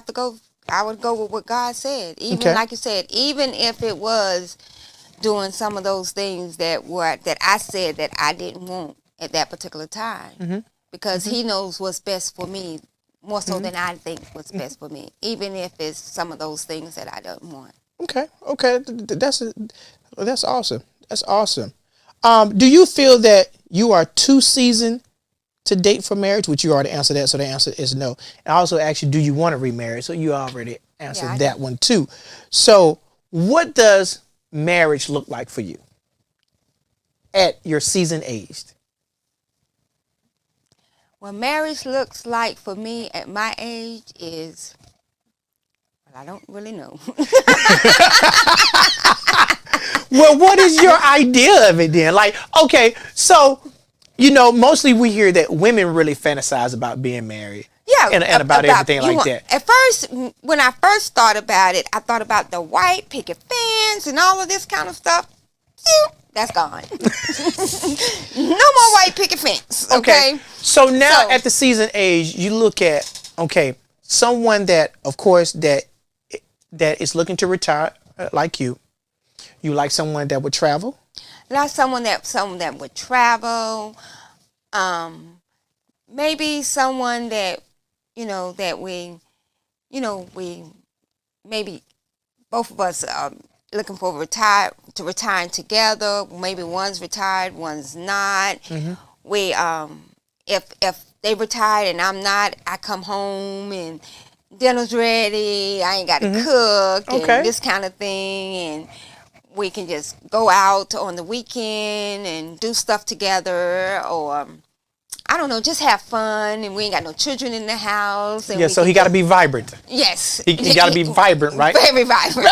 [SPEAKER 2] to go. I would go with what God said. Even like you said, even if it was doing some of those things that I said that I didn't want at that particular time, because he knows what's best for me more so than I think what's best for me, even if it's some of those things that I don't want.
[SPEAKER 1] Okay. That's awesome. That's awesome. Do you feel that you are too seasoned to date for marriage? Which you already answered that, so the answer is no. And I also asked you, do you want to remarry? So you already answered that one too. So what does marriage look like for you at your seasoned age?
[SPEAKER 2] What marriage looks like for me at my age is, well, I don't really know.
[SPEAKER 1] Well, what is your idea of it then? Like, okay, so, mostly we hear that women really fantasize about being married.
[SPEAKER 2] Yeah.
[SPEAKER 1] And about everything like that.
[SPEAKER 2] At first, when I first thought about it, I thought about the white picket fence and all of this kind of stuff. That's gone. No more white picket fence. Okay.
[SPEAKER 1] So now at the seasoned age, you look at, someone that, of course, that is looking to retire like you. You like someone that would travel?
[SPEAKER 2] Like someone that would travel. Maybe someone that, that we maybe both of us are looking for retiring together. Maybe one's retired, one's not. We if they retired and I'm not, I come home and dinner's ready. I ain't got to cook and this kind of thing, and we can just go out on the weekend and do stuff together, or I don't know, just have fun, and we ain't got no children in the house. And
[SPEAKER 1] so he got to be vibrant.
[SPEAKER 2] Yes.
[SPEAKER 1] He got to be vibrant, right?
[SPEAKER 2] Very vibrant.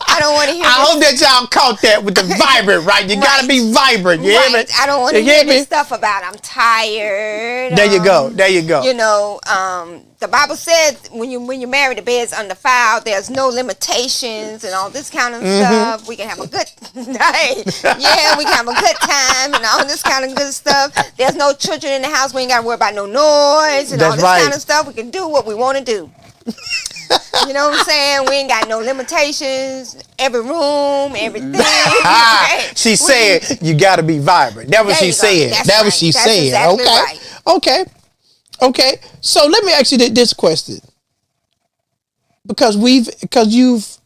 [SPEAKER 2] I don't want want to hear.
[SPEAKER 1] I hope that y'all caught that with the vibrant, right? You gotta be vibrant. You hear me?
[SPEAKER 2] I don't want to hear this stuff about I'm tired.
[SPEAKER 1] There you go. There you go.
[SPEAKER 2] You know, the Bible says when you're married, the bed's undefiled. There's no limitations and all this kind of stuff. We can have a good night. Yeah, we can have a good time and all this kind of good stuff. There's no children in the house. We ain't got to worry about no noise and all this kind of stuff. We can do what we want to do. You know what I'm saying? We ain't got no limitations. Every room, everything.
[SPEAKER 1] She said you got to be vibrant. That's what she said. That's what she said.
[SPEAKER 2] Exactly
[SPEAKER 1] okay.
[SPEAKER 2] Right.
[SPEAKER 1] Okay. Okay. So let me ask you this question. Because you've.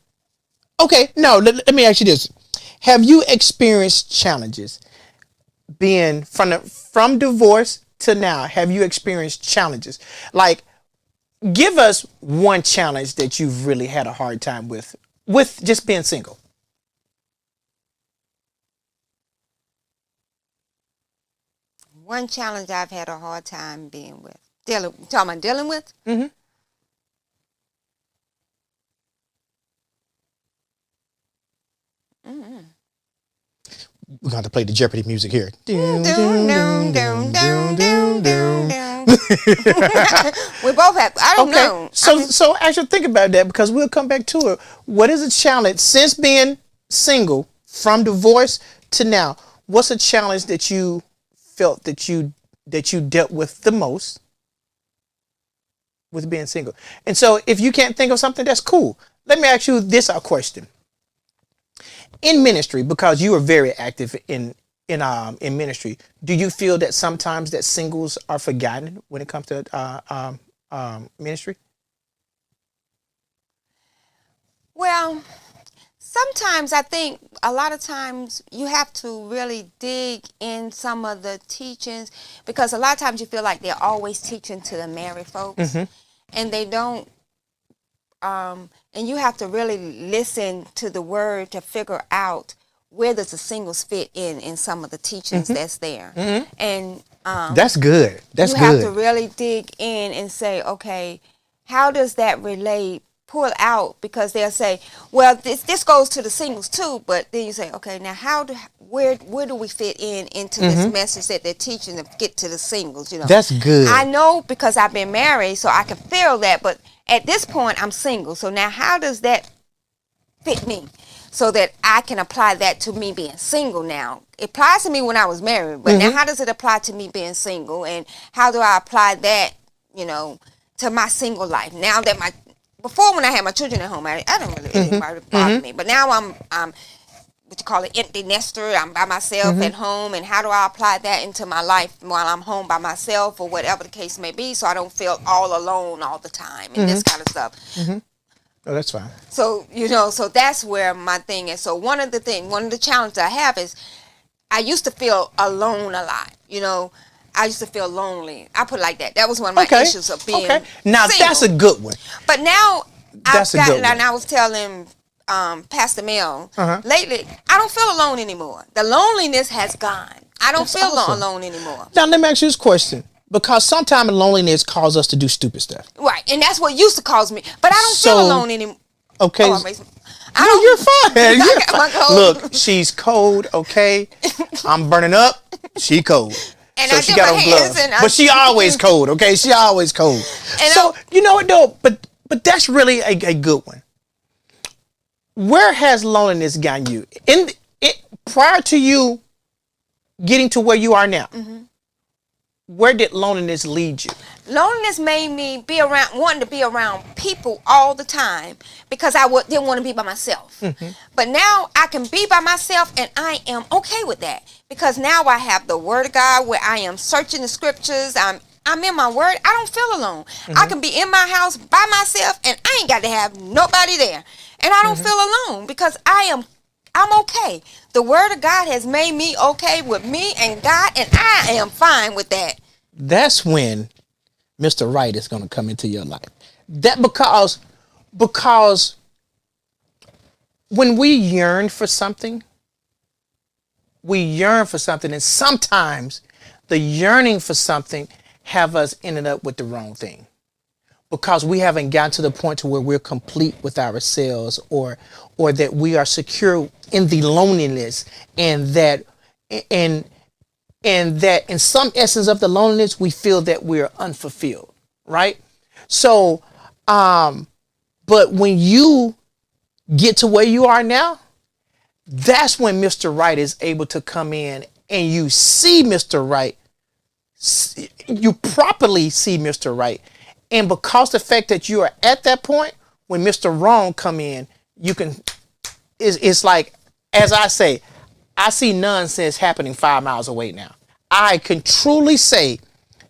[SPEAKER 1] Okay. No. Let me ask you this. Have you experienced challenges being from divorce to now? Have you experienced challenges? Like, give us one challenge that you've really had a hard time with just being single.
[SPEAKER 2] One challenge I've had a hard time dealing with. Dealing with?
[SPEAKER 1] Mm-hmm.
[SPEAKER 2] Mm-hmm.
[SPEAKER 1] We're going to play the Jeopardy music here.
[SPEAKER 2] We both have. I don't know.
[SPEAKER 1] So actually think about that, because we'll come back to it. What is a challenge since being single from divorce to now? What's a challenge that you felt that you dealt with the most with being single? And so if you can't think of something, that's cool. Let me ask you this question. In ministry, because you are very active in ministry, do you feel that sometimes that singles are forgotten when it comes to ministry?
[SPEAKER 2] Well, sometimes I think a lot of times you have to really dig in some of the teachings, because a lot of times you feel like they're always teaching to the married folks, and they don't. And you have to really listen to the word to figure out where does the singles fit in some of the teachings that's there. And
[SPEAKER 1] that's good. That's good. You
[SPEAKER 2] have to really dig in and say, okay, how does that relate? Pull out, because they'll say, well, this goes to the singles too. But then you say, okay, now where do we fit into this message that they're teaching to get to the singles? You know,
[SPEAKER 1] that's good.
[SPEAKER 2] I know, because I've been married, so I can feel that. But at this point, I'm single. So now how does that fit me so that I can apply that to me being single now? It applies to me when I was married, but now how does it apply to me being single? And how do I apply that, to my single life? Now that before, when I had my children at home, I didn't really bother me. But now I'm what you call it, empty nester. I'm by myself at home, and how do I apply that into my life while I'm home by myself, or whatever the case may be, so I don't feel all alone all the time and this kind of stuff.
[SPEAKER 1] Oh, that's fine.
[SPEAKER 2] So so that's where my thing is. So one of the challenges I have is I used to feel alone a lot. I used to feel lonely. I put it like that. That was one of my issues of being
[SPEAKER 1] Now
[SPEAKER 2] single.
[SPEAKER 1] that's a good one.
[SPEAKER 2] But now
[SPEAKER 1] That's a good one.
[SPEAKER 2] and I was telling Pastor Mel, lately, I don't feel alone anymore. The loneliness has gone. I don't feel alone anymore.
[SPEAKER 1] Now, let me ask you this question. Because sometimes loneliness causes us to do stupid stuff.
[SPEAKER 2] Right. And that's what used to cause me. But I don't feel alone anymore.
[SPEAKER 1] Okay. You're fine. You're fine. Look, she's cold, okay? I'm burning up. She cold.
[SPEAKER 2] And
[SPEAKER 1] so she got on gloves. But she always cold, okay? She always cold. And so, you know what, though? But that's really a good one. Where has loneliness gotten you? Prior to you getting to where you are now, where did loneliness lead you?
[SPEAKER 2] Loneliness made me wanting to be around people all the time, because I didn't want to be by myself. But now I can be by myself, and I am okay with that, because now I have the Word of God where I am searching the scriptures. I'm in my Word. I don't feel alone. I can be in my house by myself, and I ain't got to have nobody there. And I don't feel alone, because I'm okay. The Word of God has made me okay with me and God, and I am fine with that.
[SPEAKER 1] That's when Mr. Right is going to come into your life. That because when we yearn for something, and sometimes the yearning for something have us ended up with the wrong thing. because we haven't gotten to the point to where we're complete with ourselves, or that we are secure in the loneliness, and that and and that in some essence of the loneliness we feel that we're unfulfilled, right? So but when you get to where you are now, that's when Mr. Right is able to come in, and you see Mr. Right, you properly see Mr. Right. And because the fact that you are at that point, when Mr. Wrong come in, you can, it's like, as I say, I see nonsense happening 5 miles away now. I can truly say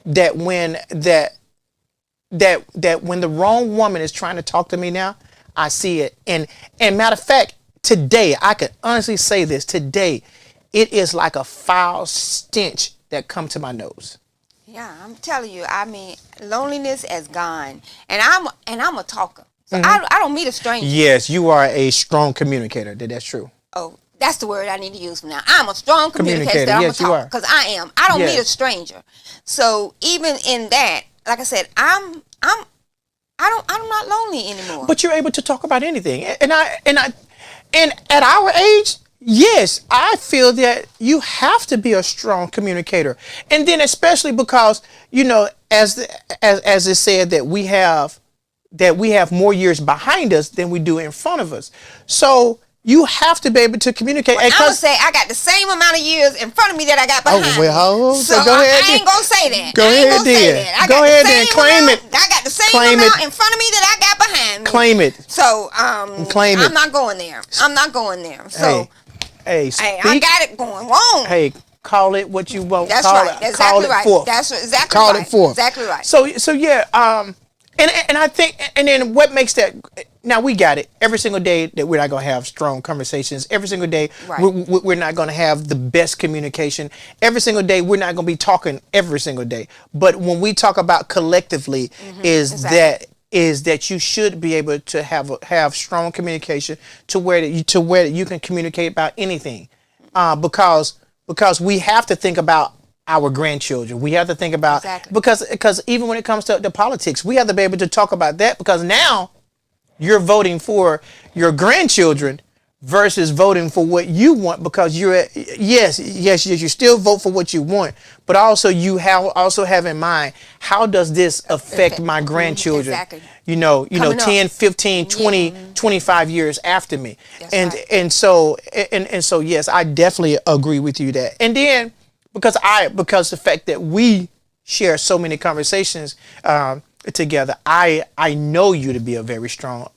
[SPEAKER 1] that when that when the wrong woman is trying to talk to me now, I see it. And matter of fact, today, I can honestly say this, today, it is like a foul stench that come to my nose.
[SPEAKER 2] Yeah, I'm telling you. I mean, loneliness is gone, and I'm a talker. So I don't meet a stranger.
[SPEAKER 1] Yes, you are a strong communicator. That's true.
[SPEAKER 2] Oh, that's the word I need to use from now. I'm a strong communicator. I'm
[SPEAKER 1] yes,
[SPEAKER 2] a talker, because I am. I don't meet a stranger. So even in that, like I said, I'm not lonely anymore.
[SPEAKER 1] But you're able to talk about anything, and at our age, yes, I feel that you have to be a strong communicator, and then especially because as it said that we have more years behind us than we do in front of us, so you have to be able to communicate.
[SPEAKER 2] Well, I would say I got the same amount of years in front of me that I got behind me.
[SPEAKER 1] So go ahead.
[SPEAKER 2] I ain't gonna say that.
[SPEAKER 1] Go ahead then. Go ahead then. Claim it.
[SPEAKER 2] I got the same amount in front of me that I got behind me.
[SPEAKER 1] Claim it.
[SPEAKER 2] So
[SPEAKER 1] claim it.
[SPEAKER 2] I'm not going there. I'm not going there. So
[SPEAKER 1] hey,
[SPEAKER 2] I got it going wrong.
[SPEAKER 1] Hey, call it what you want.
[SPEAKER 2] That's right. That's exactly right.
[SPEAKER 1] Forth.
[SPEAKER 2] That's exactly
[SPEAKER 1] call
[SPEAKER 2] right.
[SPEAKER 1] It forth.
[SPEAKER 2] Exactly right.
[SPEAKER 1] So yeah. And I think, and then what makes that, now we got it. Every single day that we're not going to have strong conversations. Every single day we're not going to have the best communication. Every single day we're not going to be talking every single day. But when we talk about collectively, is that you should be able to have strong communication to where you can communicate about anything, because we have to think about our grandchildren. We have to think about, because even when it comes to politics, we have to be able to talk about that, because now you're voting for your grandchildren versus voting for what you want, because yes, you still vote for what you want, but also you have in mind, how does this affect my grandchildren?
[SPEAKER 2] Exactly.
[SPEAKER 1] 10, 15, 20, 25 years after me. And so yes, I definitely agree with you that. And then because the fact that we share so many conversations together, I know you to be a very strong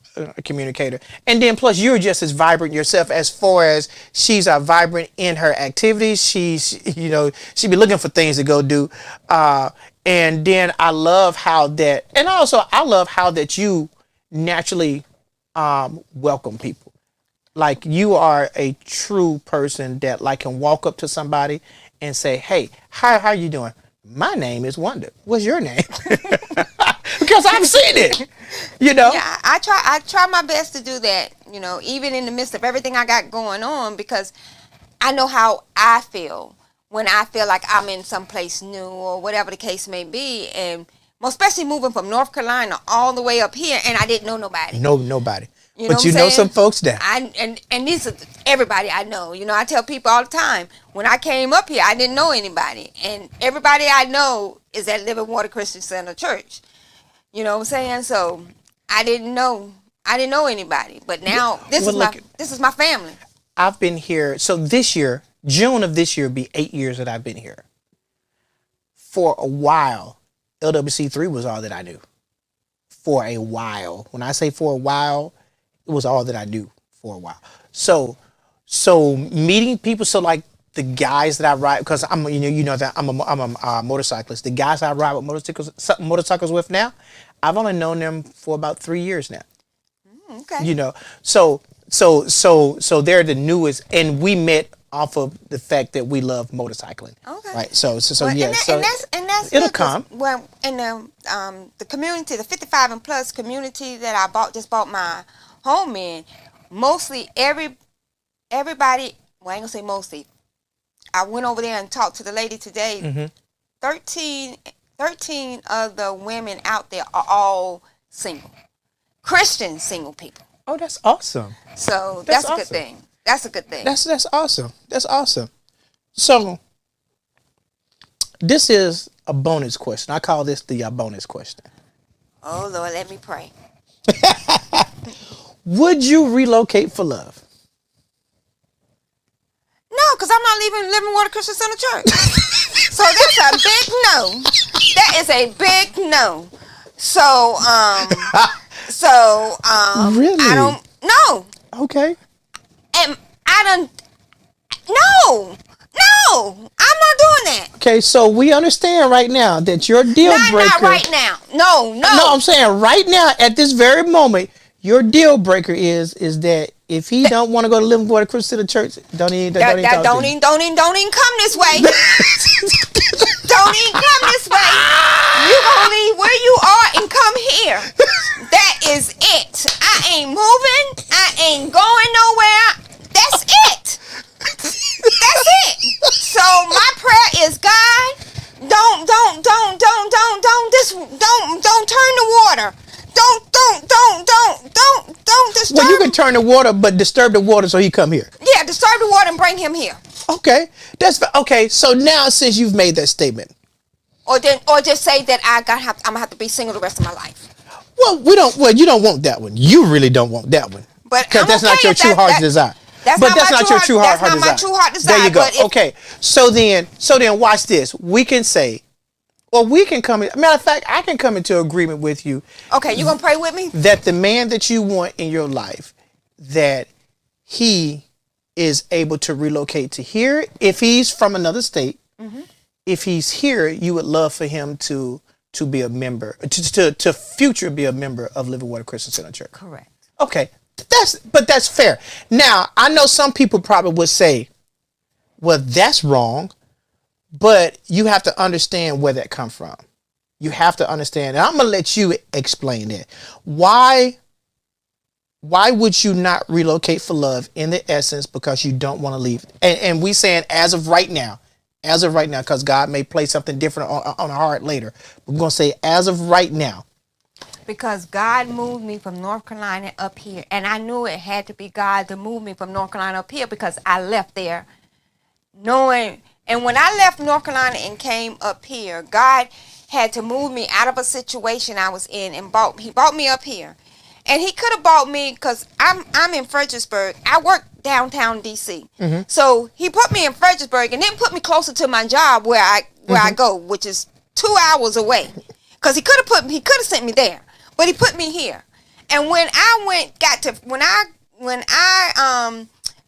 [SPEAKER 1] communicator. And then plus you're just as vibrant yourself, as far as she's vibrant in her activities. She be looking for things to go do. And then I love how that, and also I love how that you naturally welcome people. Like, you are a true person that can walk up to somebody and say, "Hey, how you doing? My name is Wonder. What's your name?" Because I've seen it.
[SPEAKER 2] Yeah, I try my best to do that. Even in the midst of everything I got going on, because I know how I feel when I feel like I'm in some place new or whatever the case may be, and especially moving from North Carolina all the way up here, and I didn't know nobody.
[SPEAKER 1] Nobody.
[SPEAKER 2] But
[SPEAKER 1] you know some folks there.
[SPEAKER 2] And these are everybody I know. I tell people all the time, when I came up here, I didn't know anybody. And everybody I know is at Living Water Christian Center Church. You know what I'm saying? So I didn't know anybody. But now this is my family.
[SPEAKER 1] I've been here. So this year, June of this year, will be 8 years that I've been here. For a while, LWC3 was all that I knew. For a while. When I say for a while, it was all that I knew for a while. So meeting people, so like the guys that I ride, because I'm that I'm a motorcyclist. The guys I ride with motorcycles with now, I've only known them for about 3 years now.
[SPEAKER 2] Okay.
[SPEAKER 1] So they're the newest, and we met off of the fact that we love motorcycling. Okay. Right. So yeah.
[SPEAKER 2] And that's
[SPEAKER 1] it'll come.
[SPEAKER 2] Well, in the community, the 55 and plus community that I just bought my home in, mostly everybody. Well, I ain't gonna say mostly. I went over there and talked to the lady today. 13 of the women out there are all single. Christian single people.
[SPEAKER 1] Oh, that's awesome.
[SPEAKER 2] So
[SPEAKER 1] That's
[SPEAKER 2] that's a good
[SPEAKER 1] awesome.
[SPEAKER 2] thing. That's a good thing.
[SPEAKER 1] That's awesome. That's awesome. So this is a bonus question. I call this the bonus question.
[SPEAKER 2] Oh Lord, let me pray.
[SPEAKER 1] Would you relocate for love?
[SPEAKER 2] No, because I'm not leaving Living Water Christian Center Church. So that's a big no. That is a big no. So
[SPEAKER 1] Really?
[SPEAKER 2] I don't no.
[SPEAKER 1] Okay.
[SPEAKER 2] And I don't no. No. I'm not doing that.
[SPEAKER 1] Okay, so we understand right now that your deal breaker.
[SPEAKER 2] Not right now. No.
[SPEAKER 1] No, I'm saying right now at this very moment, your deal breaker is that if he don't want to go to Living Water Christian Center Church, don't even come
[SPEAKER 2] this way. Don't even come this way. You gonna leave where you are and come here. That is it. I ain't moving. I ain't going nowhere. That's it. That's it. So my prayer is, God, don't turn the water. Don't disturb.
[SPEAKER 1] Well, you can turn the water, but disturb the water so he come here.
[SPEAKER 2] Yeah, disturb the water and bring him here.
[SPEAKER 1] Okay, okay. So now, since you've made that statement,
[SPEAKER 2] Or just say that I'm gonna have to be single the rest of my life.
[SPEAKER 1] well, you don't want that one. You really don't want that one,
[SPEAKER 2] But
[SPEAKER 1] because that's not your true heart's desire.
[SPEAKER 2] That's not my true heart desire.
[SPEAKER 1] There you go. Okay, so then, watch this. We can say, or we can come in. Matter of fact, I can come into agreement with you.
[SPEAKER 2] Okay, you gonna pray with me?
[SPEAKER 1] That the man that you want in your life, that he is able to relocate to here. If he's from another state, if he's here, you would love for him to be a member, to future be a member of Living Water Christian Center Church.
[SPEAKER 2] Correct.
[SPEAKER 1] Okay, that's fair. Now, I know some people probably would say, well, that's wrong, but you have to understand where that comes from. You have to understand, and I'm going to let you explain it. Why would you not relocate for love in the essence because you don't want to leave? And we saying as of right now, because God may play something different on our heart later. We're going to say as of right now.
[SPEAKER 2] Because God moved me from North Carolina up here. And I knew it had to be God to move me from North Carolina up here because I left there knowing. And when I left North Carolina and came up here, God had to move me out of a situation I was in and he brought me up here. And he could have bought me because I'm in Fredericksburg. I work downtown D.C.
[SPEAKER 1] Mm-hmm.
[SPEAKER 2] So he put me in Fredericksburg and then put me closer to my job where I go, which is 2 hours away. Because he could have sent me there, but he put me here. And when I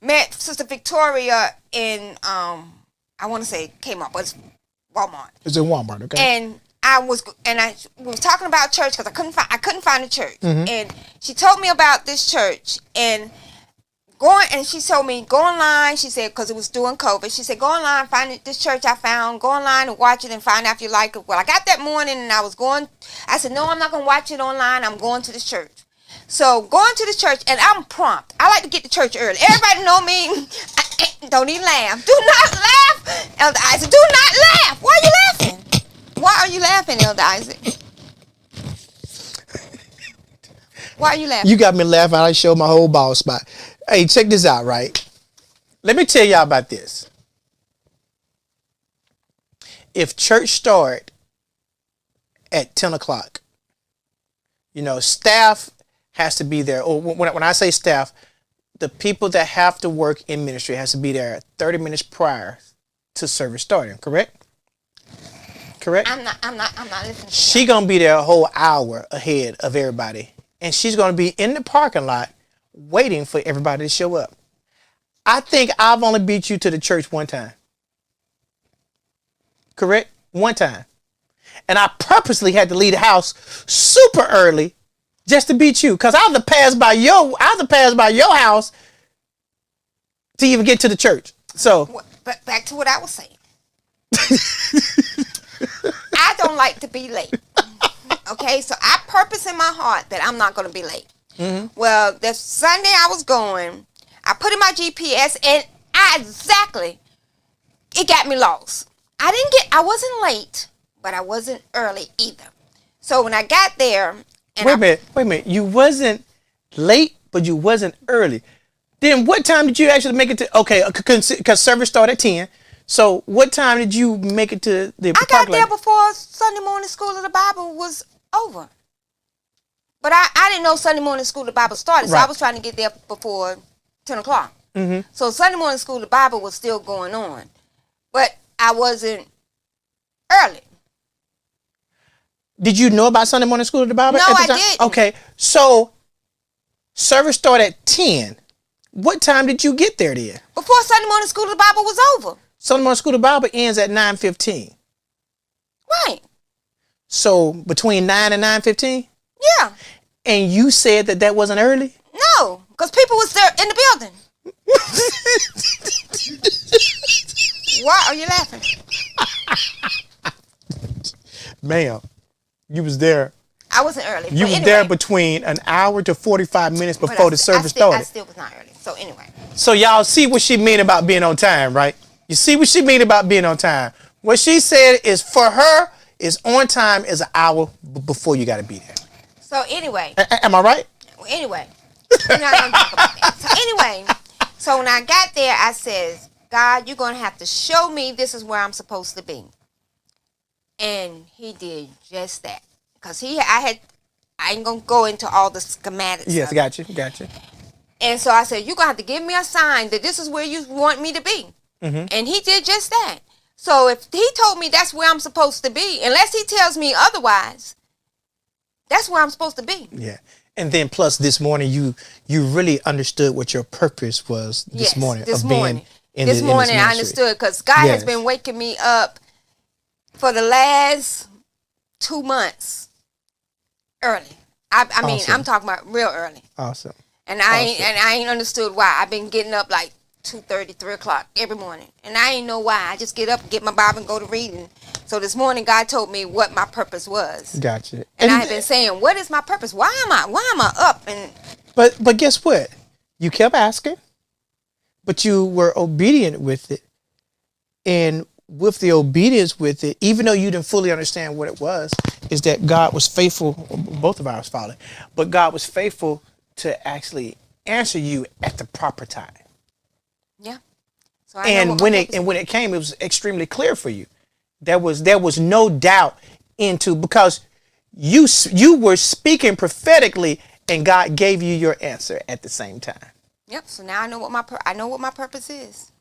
[SPEAKER 2] met Sister Victoria in I want to say Kmart, but it's Walmart.
[SPEAKER 1] It's in Walmart, okay.
[SPEAKER 2] And we was talking about church because I couldn't find a church.
[SPEAKER 1] Mm-hmm.
[SPEAKER 2] And she told me about this church and she told me go online. She said because it was during COVID. She said go online, find this church I found. Go online and watch it and find out if you like it. Well, I got that morning and I said no, I'm not gonna watch it online. I'm going to this church. So going to the church and I'm prompt. I like to get to church early. Everybody know me. Don't even laugh. Do not laugh, Elder Isaac. Do not laugh. Why are you laughing? Why are you laughing, Elder Isaac? Why are you laughing?
[SPEAKER 1] You got me laughing. I showed my whole bald spot. Hey, check this out, right? Let me tell y'all about this. If church start at 10 o'clock, staff has to be there. Or when I say staff, the people that have to work in ministry has to be there 30 minutes prior to service starting, correct? Correct?
[SPEAKER 2] I'm not listening.
[SPEAKER 1] She gonna be there a whole hour ahead of everybody. And she's gonna be in the parking lot waiting for everybody to show up. I think I've only beat you to the church one time. Correct? One time. And I purposely had to leave the house super early just to beat you. Because I have to pass by your house to even get to the church. So
[SPEAKER 2] but back to what I was saying. I don't like to be late. Okay, so I purpose in my heart that I'm not going to be late.
[SPEAKER 1] Mm-hmm.
[SPEAKER 2] Well, the Sunday I was going, I put in my GPS and it got me lost. I wasn't late, but I wasn't early either. So when I got there, And
[SPEAKER 1] Wait a minute. You wasn't late, but you wasn't early. Then what time did you actually make it to? Okay, because service started at 10. So what time did you make it to the
[SPEAKER 2] I got
[SPEAKER 1] parking
[SPEAKER 2] there
[SPEAKER 1] lot?
[SPEAKER 2] before Sunday morning school of the Bible was over. But I didn't know Sunday morning school of the Bible started, so I
[SPEAKER 1] Right.
[SPEAKER 2] was trying to get there before 10 o'clock. So Sunday morning school of the Bible was still going on. But I wasn't early.
[SPEAKER 1] Did you know about Sunday morning school of the Bible?
[SPEAKER 2] No,
[SPEAKER 1] at the
[SPEAKER 2] I
[SPEAKER 1] time?
[SPEAKER 2] didn't.
[SPEAKER 1] Okay, so service started at 10. What time did you get there then?
[SPEAKER 2] Before Sunday morning school of the Bible was over.
[SPEAKER 1] Sunday morning school of the Bible ends at 9:15.
[SPEAKER 2] Right.
[SPEAKER 1] So between 9 and 9:15?
[SPEAKER 2] Yeah.
[SPEAKER 1] And you said that wasn't early?
[SPEAKER 2] No, because people was there in the building. Why are you laughing?
[SPEAKER 1] Ma'am, you was there.
[SPEAKER 2] I wasn't early.
[SPEAKER 1] You
[SPEAKER 2] but
[SPEAKER 1] was
[SPEAKER 2] anyway,
[SPEAKER 1] there between an hour to 45 minutes
[SPEAKER 2] but
[SPEAKER 1] before the service
[SPEAKER 2] I
[SPEAKER 1] started.
[SPEAKER 2] still was not early. So anyway.
[SPEAKER 1] So y'all see what she mean about being on time, right? You see what she mean about being on time. What she said is for her is on time is an hour before you got to be there.
[SPEAKER 2] So anyway.
[SPEAKER 1] Am I right?
[SPEAKER 2] Anyway. We're not going to talk about that. So anyway. So when I got there, I says, God, you're going to have to show me this is where I'm supposed to be. And he did just that. Because I ain't going to go into all the schematics.
[SPEAKER 1] Yes, got you.
[SPEAKER 2] And so I said, you're going to have to give me a sign that this is where you want me to be. And he did just that. So if he told me that's where I'm supposed to be, unless he tells me otherwise, that's where I'm supposed to be.
[SPEAKER 1] Yeah. And then plus this morning you really understood what your purpose was this morning.
[SPEAKER 2] This
[SPEAKER 1] of
[SPEAKER 2] morning.
[SPEAKER 1] Being in
[SPEAKER 2] This
[SPEAKER 1] the,
[SPEAKER 2] morning
[SPEAKER 1] in
[SPEAKER 2] I
[SPEAKER 1] this ministry.
[SPEAKER 2] understood because God
[SPEAKER 1] Yes.
[SPEAKER 2] has been waking me up for the last 2 months early. I mean,
[SPEAKER 1] Awesome.
[SPEAKER 2] I'm talking about real early.
[SPEAKER 1] Awesome.
[SPEAKER 2] And I ain't understood why. I've been getting up like 2:30, 3 o'clock every morning. And I ain't know why. I just get up and get my Bible and go to reading. So this morning God told me what my purpose was.
[SPEAKER 1] Gotcha.
[SPEAKER 2] And I've been saying, what is my purpose? Why am I up? And
[SPEAKER 1] But guess what? You kept asking, but you were obedient with it. And with the obedience with it, even though you didn't fully understand what it was, is that God was faithful. Both of ours followed, but God was faithful to actually answer you at the proper time.
[SPEAKER 2] yeah. So I know
[SPEAKER 1] And
[SPEAKER 2] what my purpose
[SPEAKER 1] when it came, it was extremely clear for you. There was no doubt into, because you were speaking prophetically, and God gave you your answer at the same time.
[SPEAKER 2] Yep. So now I know what my purpose is.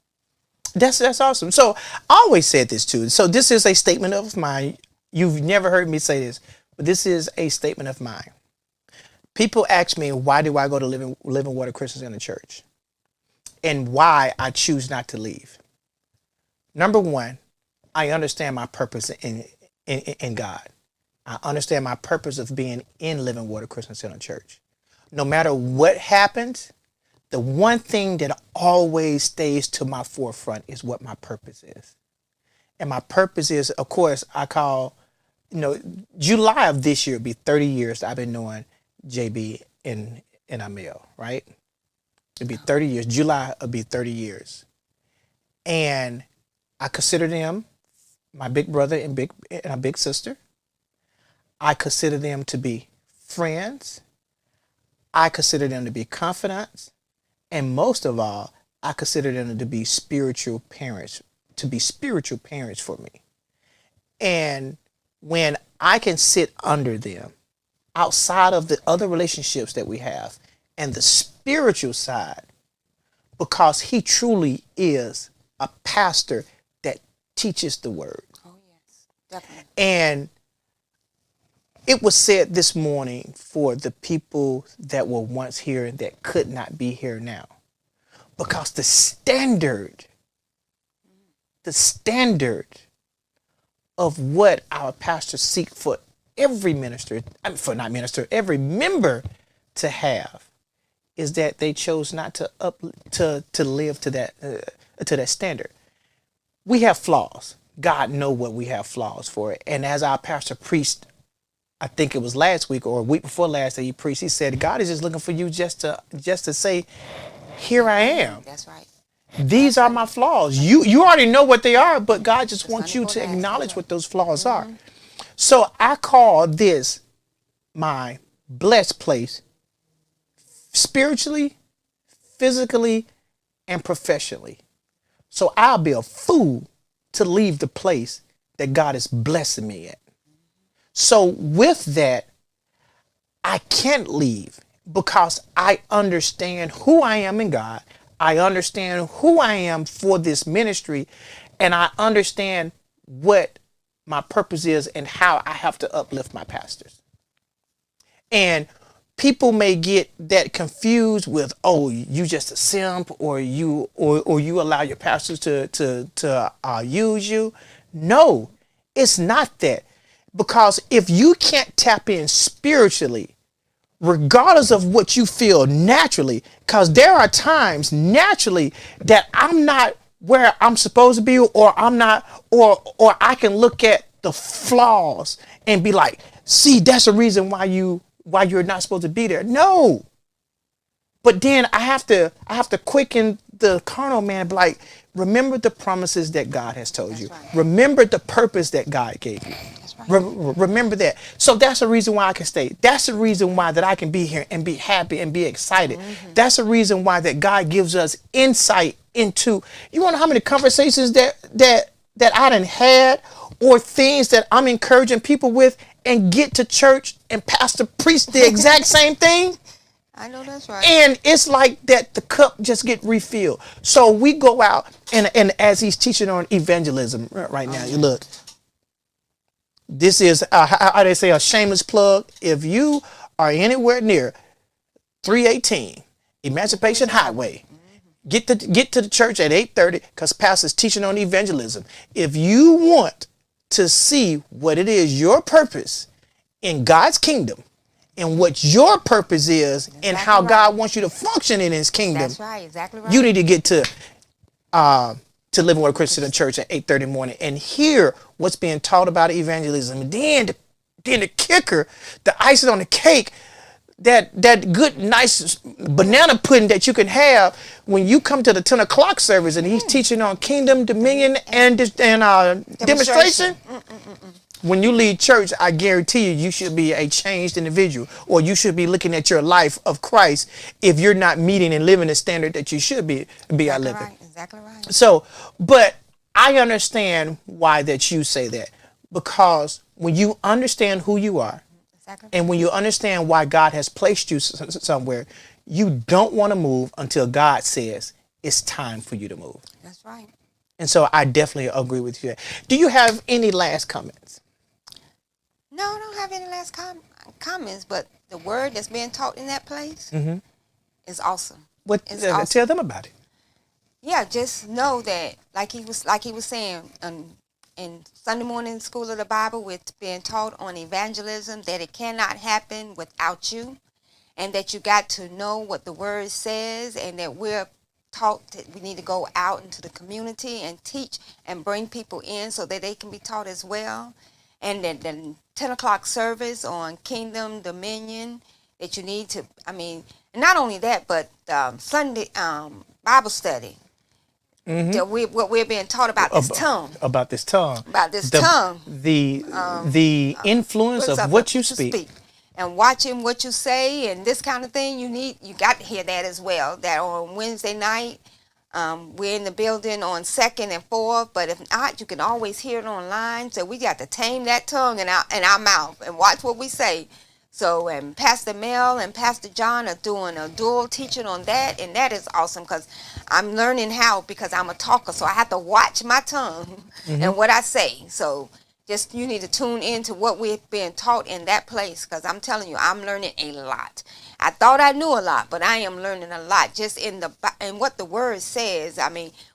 [SPEAKER 1] That's awesome. So I always said this too. So this is a statement of mine. You've never heard me say this, but this is a statement of mine. People ask me, why do I go to Living Water Christian Center Church? And why I choose not to leave. Number one, I understand my purpose in God. I understand my purpose of being in Living Water Christian Center Church. No matter what happens, the one thing that always stays to my forefront is what my purpose is. And my purpose is, of course, July of this year will be 30 years I've been knowing JB and Amel, right? It'll be 30 years. July will be 30 years. And I consider them my big brother and a big sister. I consider them to be friends. I consider them to be confidants. And most of all, I consider them to be spiritual parents for me. And when I can sit under them, outside of the other relationships that we have, and the spiritual side, because he truly is a pastor that teaches the word.
[SPEAKER 2] Oh yes, definitely.
[SPEAKER 1] And it was said this morning for the people that were once here and that could not be here now. Because the standard of what our pastors seek for every every member to have, is that they chose not to live to that standard. We have flaws. God knows what we have flaws for. And as our pastor preached, I think it was last week or a week before last that he preached, he said, God is just looking for you just to say, here I am.
[SPEAKER 2] That's right.
[SPEAKER 1] These are my flaws. You already know what they are, but God just wants you to acknowledge what those flaws are. So I call this my blessed place spiritually, physically, and professionally. So I'll be a fool to leave the place that God is blessing me at. So with that, I can't leave because I understand who I am in God. I understand who I am for this ministry, and I understand what my purpose is and how I have to uplift my pastors. And people may get that confused with, oh, you just a simp, or you allow your pastors to use you. No, it's not that. Because if you can't tap in spiritually, regardless of what you feel naturally, because there are times naturally that I'm not where I'm supposed to be, or I'm not, or I can look at the flaws and be like, see, that's the reason why you're not supposed to be there. No. But then I have to quicken the carnal man, be like, remember the promises that God has told you.
[SPEAKER 2] Right.
[SPEAKER 1] Remember the purpose that God gave you. Right. Remember that. So that's the reason why I can stay. That's the reason why that I can be here and be happy and be excited. Mm-hmm. That's the reason why that God gives us insight into. You want to know how many conversations that I done had, or things that I'm encouraging people with, and get to church and pastor preach the exact same thing.
[SPEAKER 2] I know that's right.
[SPEAKER 1] And it's like that the cup just get refilled. So we go out and as he's teaching on evangelism right now, you look. This is how they say, a shameless plug. If you are anywhere near 318 Emancipation Highway, get to the church at 8:30 because pastor's teaching on evangelism. If you want to see what it is, your purpose in God's kingdom, and what your purpose is, exactly, and how God wants you to function in his kingdom.
[SPEAKER 2] That's right, exactly right.
[SPEAKER 1] You need to get to Living Word Christian Church at 8:30 in the morning and hear what's being taught about evangelism. And then the kicker, the icing on the cake, that good, nice banana pudding that you can have when you come to the 10 o'clock service and he's teaching on kingdom, dominion, and demonstration. When you leave church, I guarantee you should be a changed individual, or you should be looking at your life of Christ if you're not meeting and living the standard that you should be living.
[SPEAKER 2] Right, exactly right.
[SPEAKER 1] So, but I understand why that you say that, because when you understand who you are, exactly, and when you understand why God has placed you somewhere, you don't want to move until God says it's time for you to move.
[SPEAKER 2] That's right.
[SPEAKER 1] And so I definitely agree with you. Do you have any last comments?
[SPEAKER 2] No, I don't have any last comments, but the word that's being taught in that place is awesome.
[SPEAKER 1] Awesome. Tell them about it.
[SPEAKER 2] Yeah, just know that, like he was saying, in Sunday morning school of the Bible, we're being taught on evangelism, that it cannot happen without you, and that you got to know what the word says, and that we're taught that we need to go out into the community and teach and bring people in so that they can be taught as well. And then the 10 o'clock service on Kingdom Dominion, that you need to, not only that, but Sunday Bible study. That what we're being taught about this tongue.
[SPEAKER 1] About this tongue.
[SPEAKER 2] About this tongue.
[SPEAKER 1] The influence of what you speak.
[SPEAKER 2] And watching what you say and this kind of thing, you got to hear that as well. That on Wednesday night, we're in the building on 2nd and 4th, but if not, you can always hear it online. So we got to tame that tongue in our mouth and watch what we say. So, and Pastor Mel and Pastor John are doing a dual teaching on that, and that is awesome because I'm learning how, because I'm a talker, so I have to watch my tongue and what I say. So just you need to tune into what we're being taught in that place, because I'm telling you, I'm learning a lot. I thought I knew a lot, but I am learning a lot just in what the word says.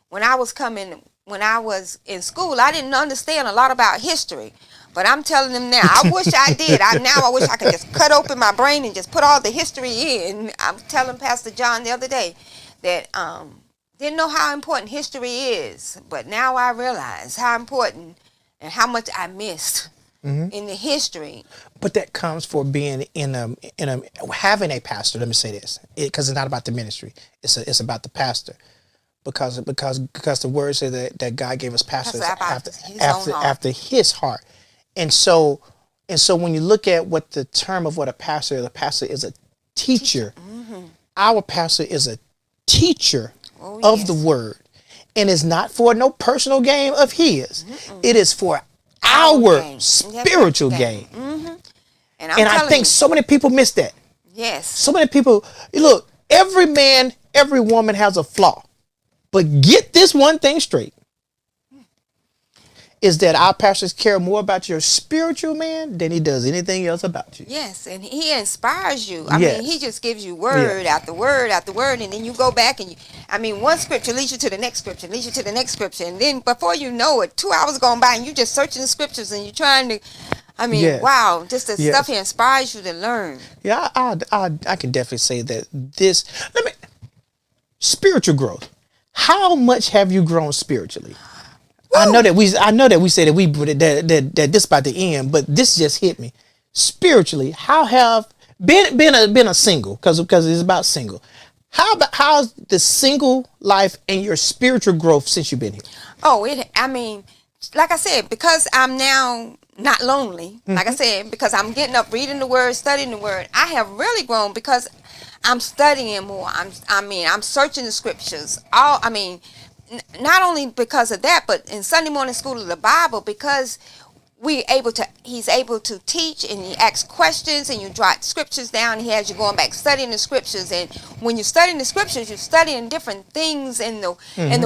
[SPEAKER 2] When I was in school, I didn't understand a lot about history. But I'm telling them now, I wish I did. I wish I could just cut open my brain and just put all the history in. I'm telling Pastor John the other day that didn't know how important history is. But now I realize how important and how much I missed in the history.
[SPEAKER 1] But that comes for being having a pastor. Let me say this, because it's not about the ministry. It's about the pastor. Because the word says that God gave us pastors after his heart. And so And so when you look at what the term of what a pastor is a teacher. Our pastor is a teacher of the word. And it's not for no personal gain of his. It is for our spiritual gain. And I think so many people miss that.
[SPEAKER 2] Yes.
[SPEAKER 1] So many people, look, every man, every woman has a flaw. But get this one thing straight. Is that our pastors care more about your spiritual man than he does anything else about you.
[SPEAKER 2] Yes, and he inspires you. I mean, he just gives you word after word after word, and then you go back and one scripture leads you to the next scripture, leads you to the next scripture, and then before you know it, 2 hours gone by, and you just searching the scriptures, and you're trying to, wow, just the stuff here inspires you to learn.
[SPEAKER 1] Yeah, I can definitely say that spiritual growth. How much have you grown spiritually? Woo! I know that we say that this about the end, but this just hit me. Spiritually, how have been a single, because it's about single. How's the single life and your spiritual growth since you've been here?
[SPEAKER 2] Oh, like I said, because I'm now not lonely, like I said, because I'm getting up, reading the word, studying the word, I have really grown because I'm studying more. I'm searching the scriptures. Not only because of that, but in Sunday morning school of the Bible, because he's able to teach, and he asks questions, and you jot scriptures down. He has you going back studying the scriptures, and when you're studying the scriptures, you're studying different things in the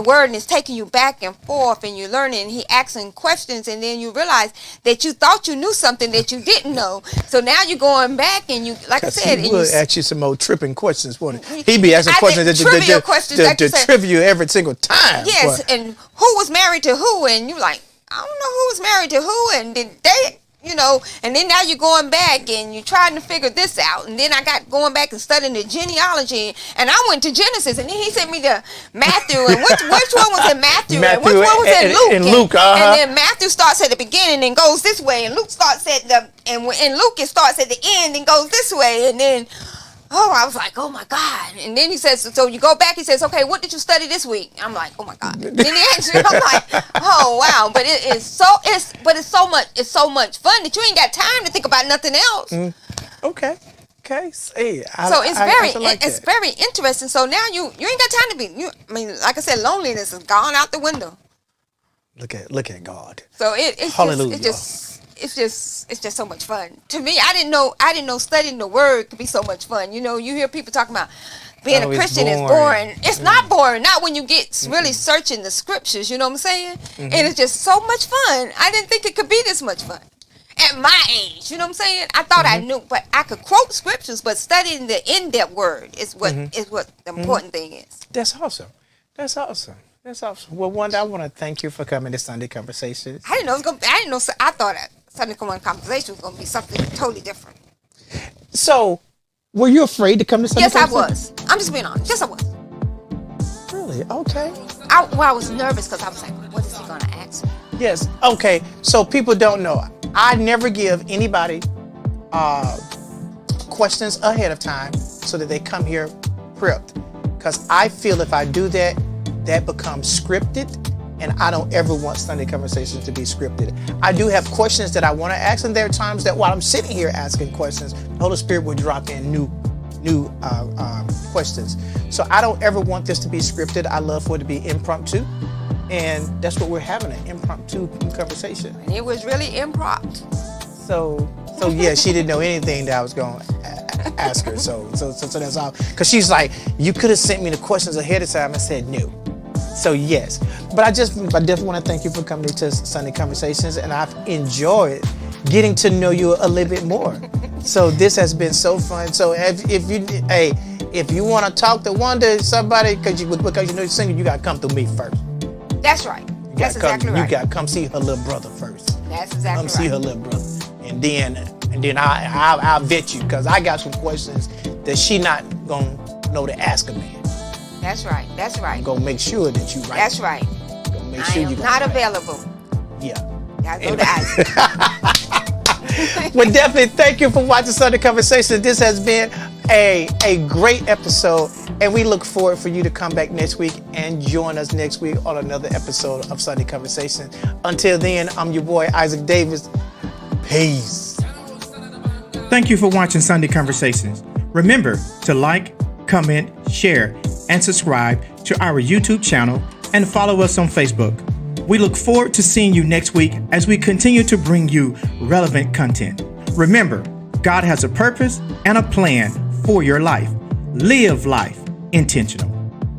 [SPEAKER 2] word, and it's taking you back and forth, and you're learning. He asking questions, and then you realize that you thought you knew something that you didn't know. So now you're going back, and you, like I said,
[SPEAKER 1] he would ask you some more tripping questions, wouldn't he? He'd be asking questions to trivia you every single time.
[SPEAKER 2] Yes, and who was married to who, and you're like, I don't know who was married to who, and did they, and then now you're going back and you're trying to figure this out. And then I got going back and studying the genealogy, and I went to Genesis, and then he sent me to Matthew, and which one was in Matthew and which one was in Luke?
[SPEAKER 1] And Luke,
[SPEAKER 2] and then Matthew starts at the beginning and goes this way, and Luke starts at in Luke it starts at the end and goes this way, and then I was like, oh my God. And then he says, so you go back, he says, okay, what did you study this week? I'm like, oh my God. Then he asks me, I'm like, oh wow. But it's so much fun that you ain't got time to think about nothing else.
[SPEAKER 1] Okay. Hey,
[SPEAKER 2] it's very interesting. So now you ain't got time to be, like I said, loneliness has gone out the window.
[SPEAKER 1] Look at God.
[SPEAKER 2] So it's
[SPEAKER 1] Hallelujah.
[SPEAKER 2] It's just so much fun. To me, I didn't know studying the word could be so much fun. You hear people talking about being a Christian is boring. It's not boring. Not when you get really searching the scriptures, you know what I'm saying? And it's just so much fun. I didn't think it could be this much fun. At my age, you know what I'm saying? I thought I knew, but I could quote scriptures, but studying the in-depth word is what the important thing is.
[SPEAKER 1] That's awesome. Well, Wanda, I want to thank you for coming to Sunday Conversations.
[SPEAKER 2] I didn't know it was gonna. I thought Sunday Conversation was gonna be something totally different.
[SPEAKER 1] So, were you afraid to come to Sunday Conversation?
[SPEAKER 2] Yes, I was. I'm just being honest. Yes, I was.
[SPEAKER 1] Really? Okay.
[SPEAKER 2] I was nervous because I was like, what is he gonna ask me?
[SPEAKER 1] Yes. Okay. So people don't know. I never give anybody questions ahead of time so that they come here prepped. Because I feel if I do that, that becomes scripted, and I don't ever want Sunday Conversations to be scripted. I do have questions that I want to ask, and there are times that while I'm sitting here asking questions, the Holy Spirit will drop in new questions. So I don't ever want this to be scripted. I love for it to be impromptu, and that's what we're having, an impromptu conversation.
[SPEAKER 2] And it was really impromptu.
[SPEAKER 1] So yeah, she didn't know anything that I was going to ask her. So that's all. Because she's like, you could have sent me the questions ahead of time. I said no. So yes, but I definitely want to thank you for coming to Sunday Conversations, and I've enjoyed getting to know you a little bit more. So this has been so fun. So if you want to talk to Wanda, somebody, because you know you're single, you got to come through me first.
[SPEAKER 2] That's right. That's exactly right.
[SPEAKER 1] You got to come see her little brother first.
[SPEAKER 2] That's exactly right.
[SPEAKER 1] Come see her little brother, and then I'll vet you, because I got some questions that she not gonna know to ask a man.
[SPEAKER 2] That's right. That's right.
[SPEAKER 1] I'm gonna make sure that you right.
[SPEAKER 2] That's right.
[SPEAKER 1] Make sure
[SPEAKER 2] I am not available.
[SPEAKER 1] Yeah.
[SPEAKER 2] Gotta go to Isaac.
[SPEAKER 1] Well, definitely thank you for watching Sunday Conversations. This has been a great episode, and we look forward for you to come back next week and join us next week on another episode of Sunday Conversations. Until then, I'm your boy Isaac Davis. Peace.
[SPEAKER 3] Thank you for watching Sunday Conversations. Remember to like, comment, share, and subscribe to our YouTube channel and follow us on Facebook. We look forward to seeing you next week as we continue to bring you relevant content. Remember, God has a purpose and a plan for your life. Live life intentional.